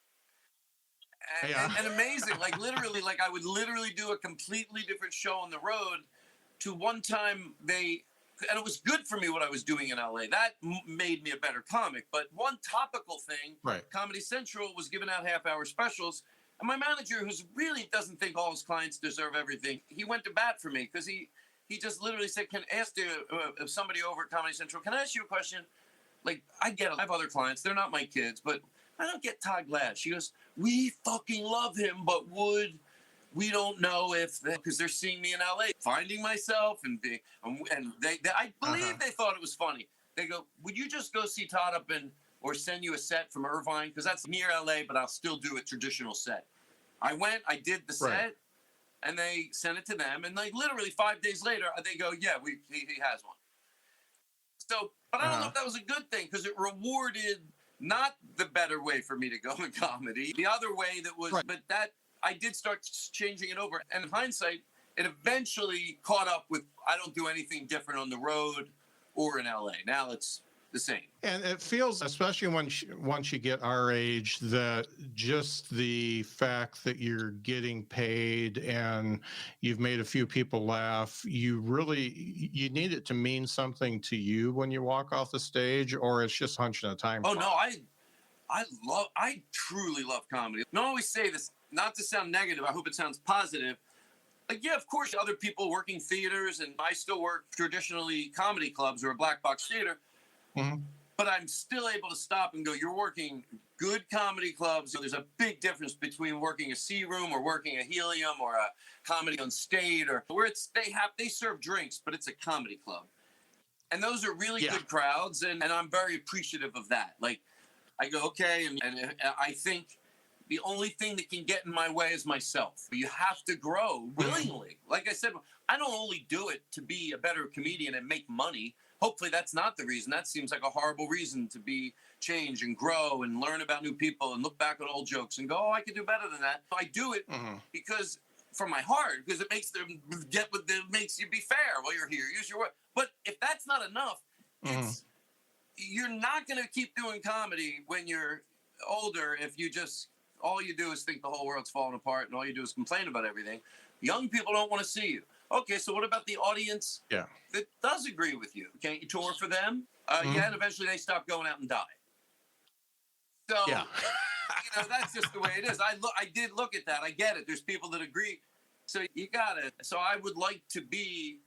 And amazing. Like literally, like I would literally do a completely different show on the road. To one time and it was good for me what I was doing in LA. That made me a better comic. But one topical thing, Comedy Central was giving out half-hour specials. And my manager, who really doesn't think all his clients deserve everything, he went to bat for me because he just literally said, if somebody over at Comedy Central, can I ask you a question? Like, I have other clients. They're not my kids, but I don't get Todd Glass. She goes, we fucking love him, but we don't know if because they're seeing me in LA, finding myself and they I believe they thought it was funny. They go, would you just go see Todd or send you a set from Irvine? Because that's near LA, but I'll still do a traditional set. I went, I did the set, and they sent it to them. And like literally 5 days later, they go, yeah, he has one. So, but I don't know if that was a good thing because it rewarded not the better way for me to go in comedy. The other way that was, but that, I did start changing it over. And in hindsight, it eventually caught up with, I don't do anything different on the road or in LA. Now it's the same. And it feels, especially once you get our age, that just the fact that you're getting paid and you've made a few people laugh, you need it to mean something to you when you walk off the stage, or it's just punching a time clock. No, I truly love comedy. I always say this, not to sound negative, I hope it sounds positive. Like, yeah, of course, other people working theaters, and I still work traditionally comedy clubs or a black box theater, but I'm still able to stop and go, you're working good comedy clubs. There's a big difference between working a C Room or working a Helium or a Comedy on State, or where they serve drinks, but it's a comedy club. And those are really good crowds, and I'm very appreciative of that. Like, I go, okay, and I think the only thing that can get in my way is myself. You have to grow willingly. Like like I said, I don't only do it to be a better comedian and make money. Hopefully that's not the reason. That seems like a horrible reason to be change and grow and learn about new people and look back at old jokes and go, oh, I could do better than that. I do it because from my heart, because it makes them get what it makes you be fair while you're here. Use your word. But if that's not enough, you're not going to keep doing comedy when you're older if you just all you do is think the whole world's falling apart and all you do is complain about everything. Young people don't want to see you. Okay, so what about the audience that does agree with you? Can't you tour for them? Yeah, and eventually they stop going out and die. So, you know, that's just the way it is. I did look at that. I get it. There's people that agree. So you got it. So I would like to be,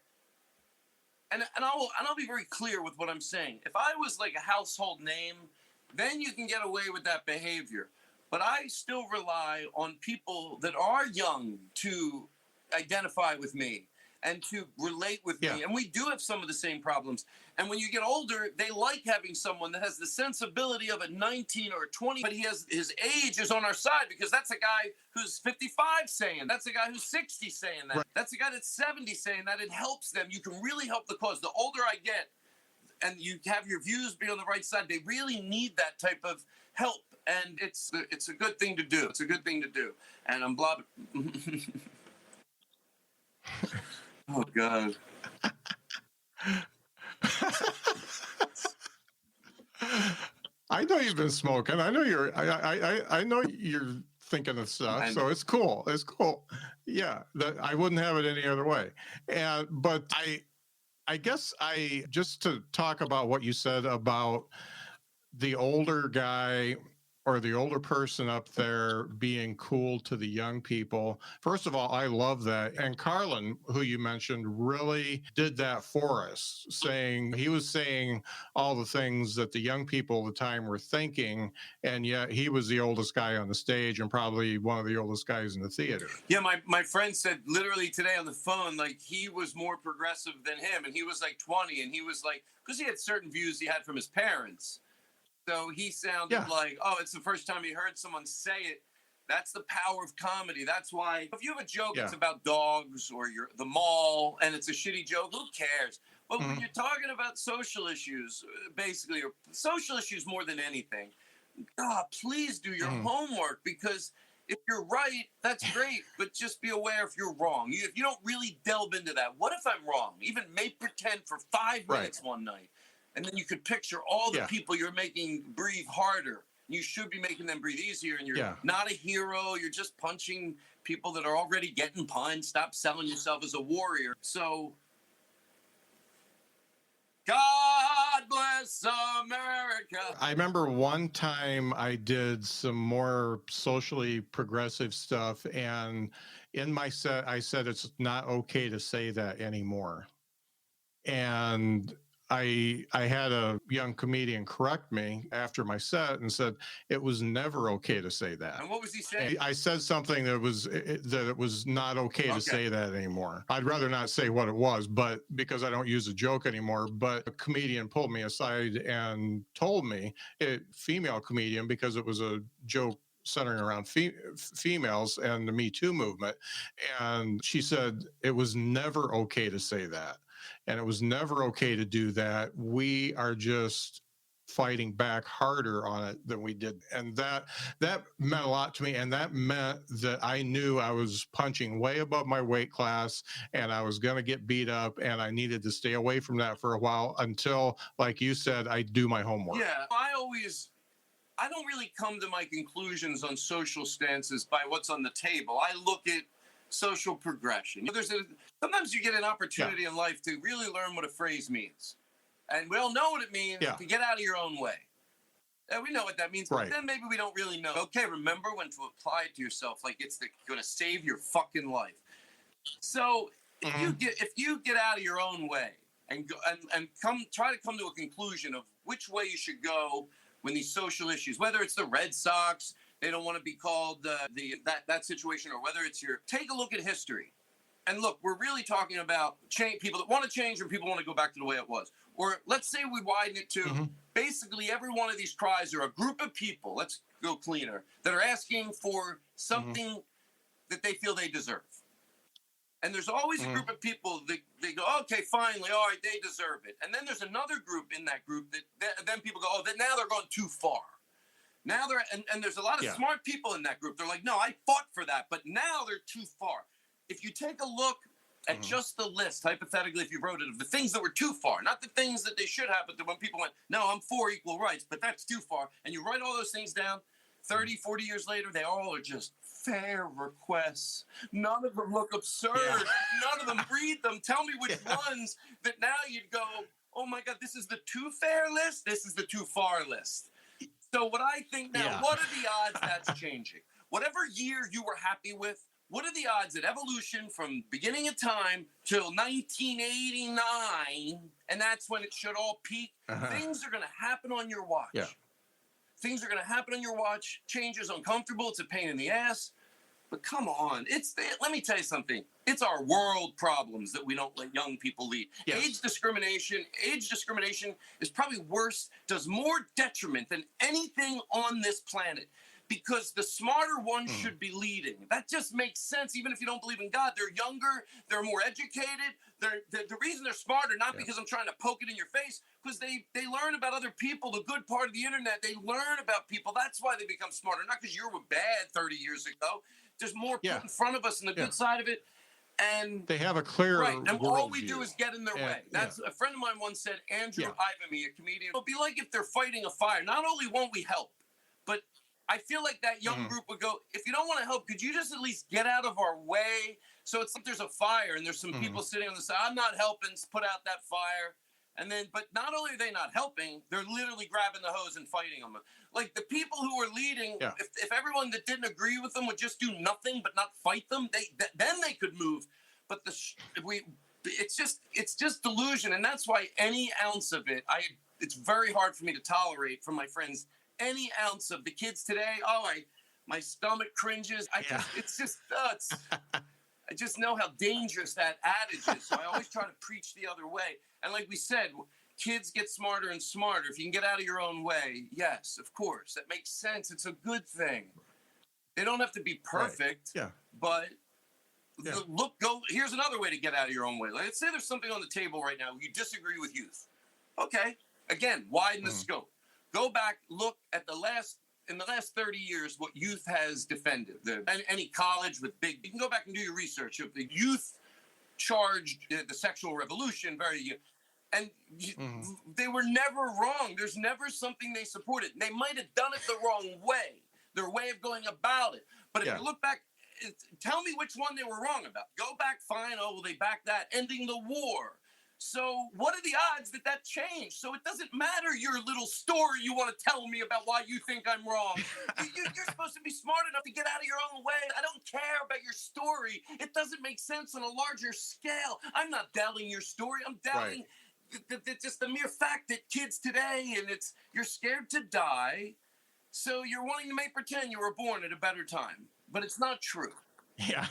and I'll be very clear with what I'm saying. If I was like a household name, then you can get away with that behavior. But I still rely on people that are young to identify with me and to relate with me. And we do have some of the same problems. And when you get older, they like having someone that has the sensibility of a 19 or 20, but he has his age is on our side because that's a guy who's 55 saying, that's a guy who's 60 saying that. That's a guy that's 70 saying that. It helps them. You can really help the cause. The older I get and you have your views be on the right side, they really need that type of help. And it's a good thing to do. It's a good thing to do. And I'm blah. Oh God. I know you've been smoking. I know I know you're thinking of stuff. So it's cool. It's cool. Yeah, I wouldn't have it any other way. But I guess just to talk about what you said about the older guy or the older person up there being cool to the young people. First of all, I love that. And Carlin, who you mentioned, really did that for us, he was saying all the things that the young people at the time were thinking, and yet he was the oldest guy on the stage and probably one of the oldest guys in the theater. Yeah, my friend said literally today on the phone, like he was more progressive than him, and he was like 20, and he was like, because he had certain views he had from his parents. So he sounded like, oh, it's the first time he heard someone say it. That's the power of comedy. That's why if you have a joke that's about dogs or the mall and it's a shitty joke, who cares? But when you're talking about social issues, basically, or social issues more than anything, God, please do your homework, because if you're right, that's great, but just be aware if you're wrong. If you don't really delve into that, what if I'm wrong? Even make pretend for 5 minutes one night. And then you could picture all the people you're making breathe harder. You should be making them breathe easier. And you're not a hero. You're just punching people that are already getting punched. Stop selling yourself as a warrior. So, God bless America. I remember one time I did some more socially progressive stuff. And in my set, I said, it's not okay to say that anymore. And I had a young comedian correct me after my set and said it was never okay to say that. And what was he saying? I said something that it was not okay to say that anymore. I'd rather not say what it was, but because I don't use a joke anymore. But a comedian pulled me aside and told me, a female comedian, because it was a joke centering around females and the Me Too movement. And she said it was never okay to say that. And it was never okay to do that. We are just fighting back harder on it than we did. And that meant a lot to me. And that meant that I knew I was punching way above my weight class and I was going to get beat up, and I needed to stay away from that for a while until, like you said, I do my homework. Yeah, I don't really come to my conclusions on social stances by what's on the table. I look at social progression. Sometimes you get an opportunity in life to really learn what a phrase means. And we all know what it means to get out of your own way. And we know what that means, but then maybe we don't really know. Okay, remember when to apply it to yourself like it's going to save your fucking life. So if you get out of your own way and go and try to come to a conclusion of which way you should go when these social issues, whether it's the Red Sox, they don't want to be called that situation, or whether it's take a look at history. And look, we're really talking about people that want to change or people want to go back to the way it was. Or let's say we widen it to basically every one of these cries are a group of people, let's go cleaner, that are asking for something that they feel they deserve. And there's always a group of people that they go, okay, finally, all right, they deserve it. And then there's another group in that group that then people go, oh, now they're going too far. Now they're, and there's a lot of smart people in that group. They're like, no, I fought for that, but now they're too far. If you take a look at just the list, hypothetically, if you wrote it, of the things that were too far, not the things that they should have, but when people went, no, I'm for equal rights, but that's too far. And you write all those things down, 30, 40 years later, they all are just fair requests. None of them look absurd. None of them read them. Tell me which ones that now you'd go, oh my God, this is the too fair list. This is the too far list. So what I think now, what are the odds that's changing? Whatever year you were happy with, what are the odds that evolution from beginning of time till 1989, and that's when it should all peak, things are going to happen on your watch. Things are going to happen on your watch. Change is uncomfortable. It's a pain in the ass. But come on. Let me tell you something. It's our world problems that we don't let young people lead. Age discrimination is probably worse, does more detriment than anything on this planet. Because the smarter ones should be leading. That just makes sense, even if you don't believe in God. They're younger, they're more educated. The reason they're smarter, not because I'm trying to poke it in your face, because they learn about other people, the good part of the internet. They learn about people. That's why they become smarter, not because you were bad 30 years ago. There's more put in front of us and the good side of it. And they have a clear and all we do is get in their way. That's a friend of mine once said, Andrew Ivamy, a comedian, it'll be like if they're fighting a fire. Not only won't we help, but I feel like that young group would go, if you don't want to help, could you just at least get out of our way? So it's like there's a fire and there's some people sitting on the side. I'm not helping put out that fire. And then, but not only are they not helping, they're literally grabbing the hose and fighting them. Like the people who are leading, if everyone that didn't agree with them would just do nothing but not fight them, then they could move. But it's just delusion. And that's why any ounce of it, it's very hard for me to tolerate from my friends. Any ounce of the kids today, my stomach cringes. I just know how dangerous that adage is. So I always try to preach the other way. And like we said, kids get smarter and smarter. If you can get out of your own way, yes, of course. That makes sense. It's a good thing. They don't have to be perfect. But here's another way to get out of your own way. Let's say there's something on the table right now. You disagree with youth. Okay. Again, widen the scope. Go back, look at in the last 30 years, what youth has defended. Any college with you can go back and do your research. If the youth charged the sexual revolution, they were never wrong. There's never something they supported. They might have done it the wrong way, their way of going about it. But if you look back, tell me which one they were wrong about. Go back, fine. Oh, well, they backed that, ending the war. So what are the odds that changed? So it doesn't matter your little story you want to tell me about why you think I'm wrong. You're supposed to be smart enough to get out of your own way. I don't care about your story. It doesn't make sense on a larger scale. I'm not doubting your story. I'm doubting just the mere fact that kids today, and you're scared to die, so you're wanting to make pretend you were born at a better time. But it's not true. Yeah.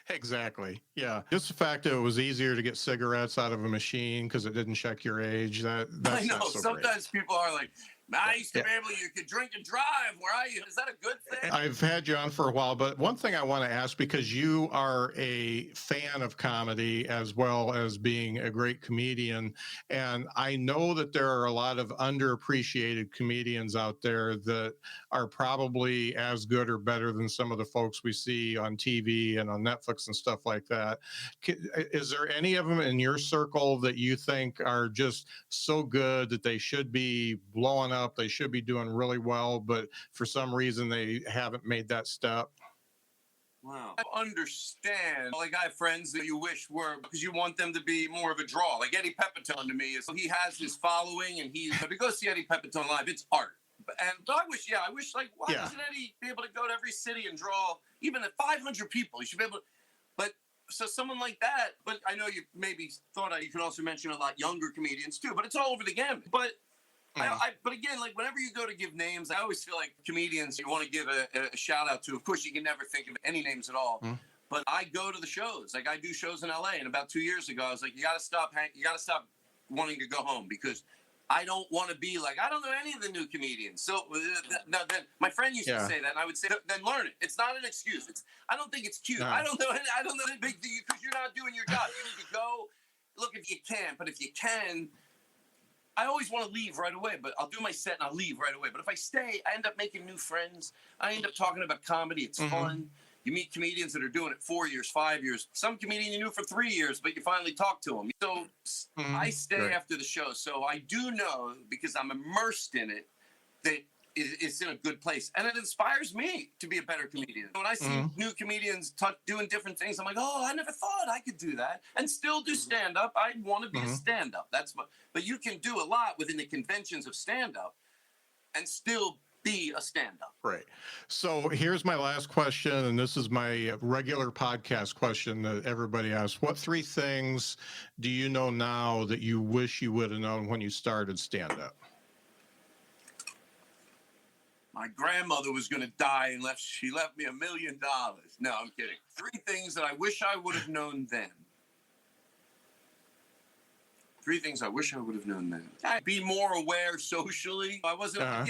Exactly. Yeah. Just the fact that it was easier to get cigarettes out of a machine because it didn't check your age. That's I know. Not so sometimes great. People are like, I used to be able, you could drink and drive. Where are you? Is that a good thing? I've had you on for a while, but one thing I want to ask, because you are a fan of comedy as well as being a great comedian, and I know that there are a lot of underappreciated comedians out there that are probably as good or better than some of the folks we see on TV and on Netflix and stuff like that. Is there any of them in your circle that you think are just so good that they should be blowing up? They should be doing really well, but for some reason they haven't made that step. Wow. I understand. Like I have friends that you wish were, because you want them to be more of a draw. Like Eddie Pepitone to me, he has his following, and if you go see Eddie Pepitone live, it's art. And I wish like, why doesn't Eddie be able to go to every city and draw even at 500 people? You should be able to, so someone like that, but I know you maybe thought you could also mention a lot younger comedians too, but it's all over the gamut. But but again, like whenever you go to give names, I always feel like comedians you want to give a shout out to. Of course, you can never think of any names at all. But I go to the shows. Like I do shows in LA, and about 2 years ago, I was like, you got to stop wanting to go home, because I don't want to be like, I don't know any of the new comedians. So then my friend used to say that, and I would say, then learn it. It's not an excuse. I don't think it's cute. I don't know the big thing because you're not doing your job. You need to go. Look, if you can, but if you can, I always want to leave right away, but I'll do my set and I'll leave right away. But if I stay, I end up making new friends. I end up talking about comedy. It's fun. You meet comedians that are doing it 4 years, 5 years. Some comedian you knew for 3 years, but you finally talk to them. So I stay after the show. So I do know, because I'm immersed in it, that it's in a good place. And it inspires me to be a better comedian. When I see new comedians doing different things, I'm like, oh, I never thought I could do that. And still do stand-up. I want to be a stand-up. But you can do a lot within the conventions of stand-up and still be a stand-up. Right. So here's my last question, and this is my regular podcast question that everybody asks. What 3 things do you know now that you wish you would have known when you started stand-up? My grandmother was going to die and she left me $1 million. No, I'm kidding. 3 things that I wish I would have known then. 3 things I wish I would have known then. I'd be more aware socially. I wasn't, I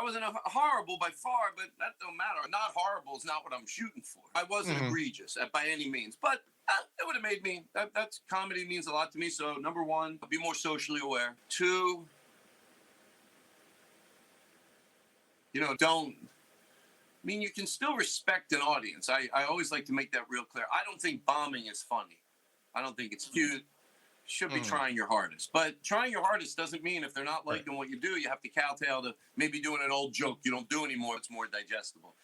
wasn't horrible by far, but that don't matter. Not horrible is not what I'm shooting for. I wasn't egregious by any means, but it would have made me, that's comedy means a lot to me. So number 1, be more socially aware. 2, you can still respect an audience. I always like to make that real clear. I don't think bombing is funny. I don't think it's cute. You should be trying your hardest. But trying your hardest doesn't mean if they're not liking what you do, you have to kowtow to maybe doing an old joke you don't do anymore. It's more digestible.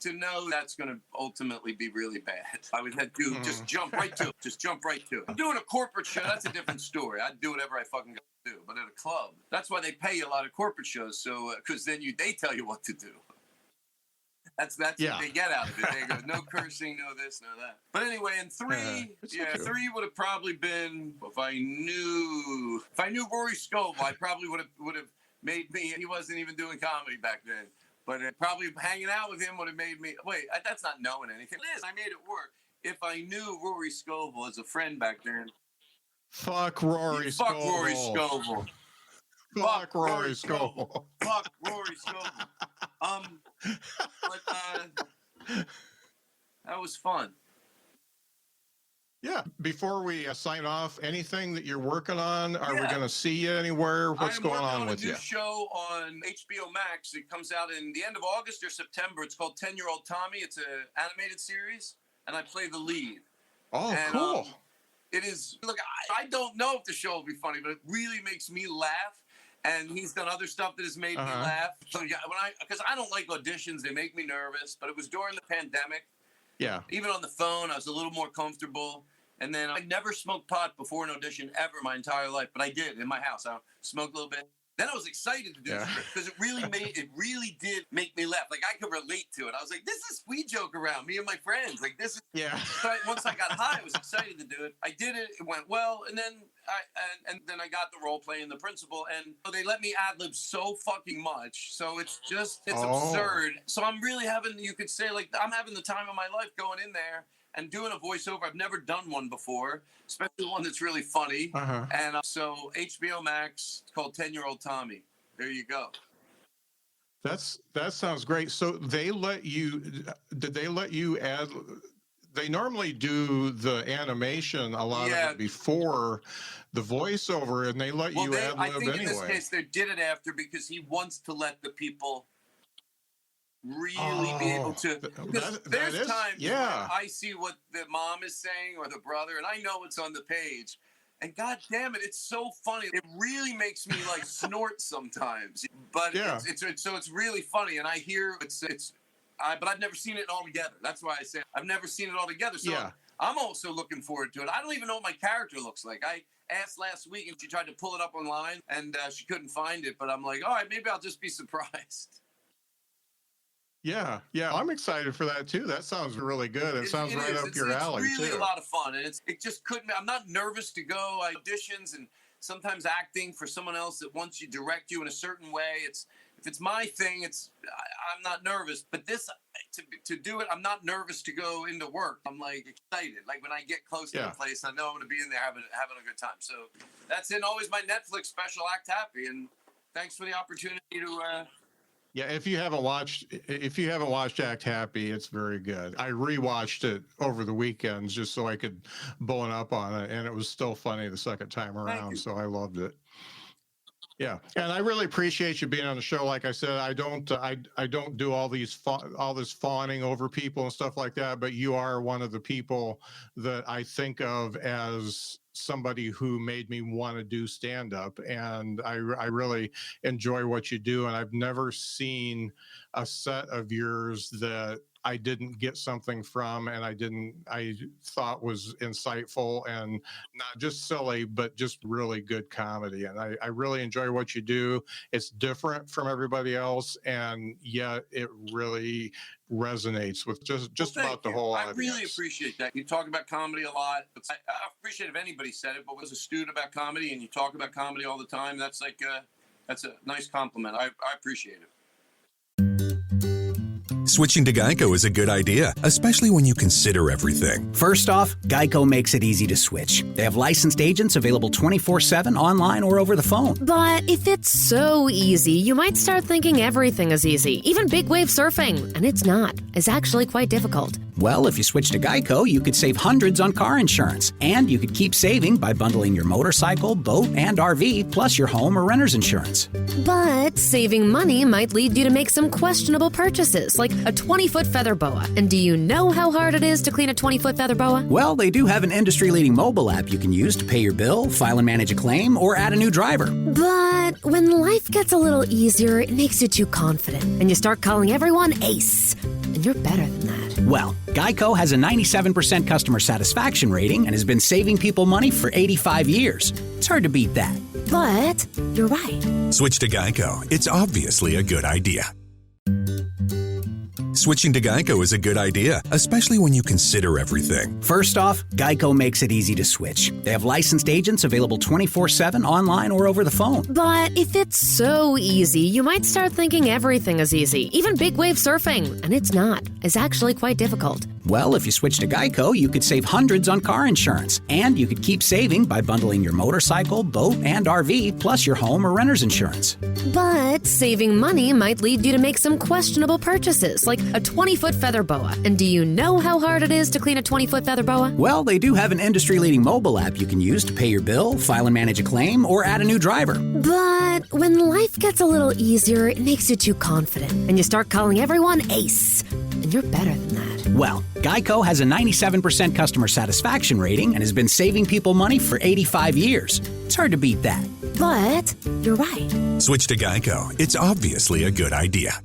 To know that's going to ultimately be really bad. I would have to just jump right to it. Just jump right to it. I'm doing a corporate show. That's a different story. I'd do whatever I fucking got to do. But at a club, that's why they pay you a lot of corporate shows. So, because then they tell you what to do. That's what they get out of it. They go, no cursing, no this, no that. But anyway, in 3, 3 would have probably been, if I knew Rory Scovel, I probably would have made me, he wasn't even doing comedy back then. But probably hanging out with him would have made me, that's not knowing anything. It is, I made it work. If I knew Rory Scovel as a friend back then. Fuck Rory Scovel. Fuck Rory Scovel. Fuck Rory Scovel. Fuck Rory Scovel. That was fun. Yeah. Before we sign off, anything that you're working on? Are we going to see you anywhere? What's going on with you? I'm working on a new show on HBO Max. It comes out in the end of August or September. It's called 10-Year-Old Tommy. It's an animated series, and I play the lead. Oh, cool. It is. Look, I don't know if the show will be funny, but it really makes me laugh. And he's done other stuff that has made me laugh. So because I don't like auditions, they make me nervous. But it was during the pandemic. Yeah. Even on the phone, I was a little more comfortable. And then I never smoked pot before an audition ever my entire life, but I did in my house. I smoked a little bit. Then I was excited to do it because it really did make me laugh. Like I could relate to it. I was like, this is we joke around, me and my friends. Like this is So once I got high, I was excited to do it. I did it. It went well, and then I got the role playing the principal, and they let me ad-lib so fucking much. So it's absurd. So I'm really having, you could say, like I'm having the time of my life going in there and doing a voiceover. I've never done one before, especially one that's really funny. And so HBO Max, it's called 10-Year-Old Tommy. There you go. That sounds great. So did they let you add? They normally do the animation a lot of it before the voiceover, and they let you ad lib anyway. I think in this case they did it after because he wants to let the people really be able to, because there's times where I see what the mom is saying or the brother, and I know what's on the page, and god damn it, it's so funny. It really makes me like snort sometimes, but it's really funny, and I hear but I've never seen it all together. That's why I say I've never seen it all together. So I'm also looking forward to it. I don't even know what my character looks like. I asked last week and she tried to pull it up online, and she couldn't find it, but I'm like, all right, maybe I'll just be surprised. Yeah, I'm excited for that too. That sounds really good. It sounds right up your alley too. It's really a lot of fun, and it just couldn't. I'm not nervous to go auditions and sometimes acting for someone else that wants you direct you in a certain way. It's if it's my thing, I'm not nervous. But this, to do it, I'm not nervous to go into work. I'm like excited. Like when I get close to the place, I know I'm going to be in there having a good time. So that's in always my Netflix special, Act Happy. And thanks for the opportunity to. Yeah, if you haven't watched Act Happy, it's very good. I rewatched it over the weekends just so I could bone up on it, and it was still funny the second time around. So I loved it. Yeah, and I really appreciate you being on the show. Like I said, I don't do all this fawning over people and stuff like that, but you are one of the people that I think of as somebody who made me want to do stand-up, and I really enjoy what you do. And I've never seen a set of yours that I didn't get something from, and I thought was insightful and not just silly, but just really good comedy. And I really enjoy what you do. It's different from everybody else, and yet it really resonates with just about the whole audience. I really appreciate that. You talk about comedy a lot. I appreciate if anybody said it, but was a student about comedy and you talk about comedy all the time, that's like that's a nice compliment. I appreciate it. Switching to Geico is a good idea, especially when you consider everything. First off, Geico makes it easy to switch. They have licensed agents available 24/7 online or over the phone. But if it's so easy, you might start thinking everything is easy, even big wave surfing. And it's not. It's actually quite difficult. Well, if you switch to Geico, you could save hundreds on car insurance. And you could keep saving by bundling your motorcycle, boat, and RV, plus your home or renter's insurance. But saving money might lead you to make some questionable purchases, like a 20-foot feather boa. And do you know how hard it is to clean a 20-foot feather boa? Well, they do have an industry-leading mobile app you can use to pay your bill, file and manage a claim, or add a new driver. But when life gets a little easier, it makes you too confident, and you start calling everyone Ace. And you're better than that. Well, Geico has a 97% customer satisfaction rating and has been saving people money for 85 years. It's hard to beat that. But you're right. Switch to Geico. It's obviously a good idea. Switching to Geico is a good idea, especially when you consider everything. First off, Geico makes it easy to switch. They have licensed agents available 24/7 online or over the phone. But if it's so easy, you might start thinking everything is easy, even big wave surfing. And it's not. It's actually quite difficult. Well, if you switch to Geico, you could save hundreds on car insurance. And you could keep saving by bundling your motorcycle, boat, and RV, plus your home or renter's insurance. But saving money might lead you to make some questionable purchases, like a 20-foot feather boa. And do you know how hard it is to clean a 20-foot feather boa? Well, they do have an industry-leading mobile app you can use to pay your bill, file and manage a claim, or add a new driver. But when life gets a little easier, it makes you too confident, and you start calling everyone Ace. And you're better than that. Well, Geico has a 97% customer satisfaction rating and has been saving people money for 85 years. It's hard to beat that. But you're right. Switch to Geico. It's obviously a good idea.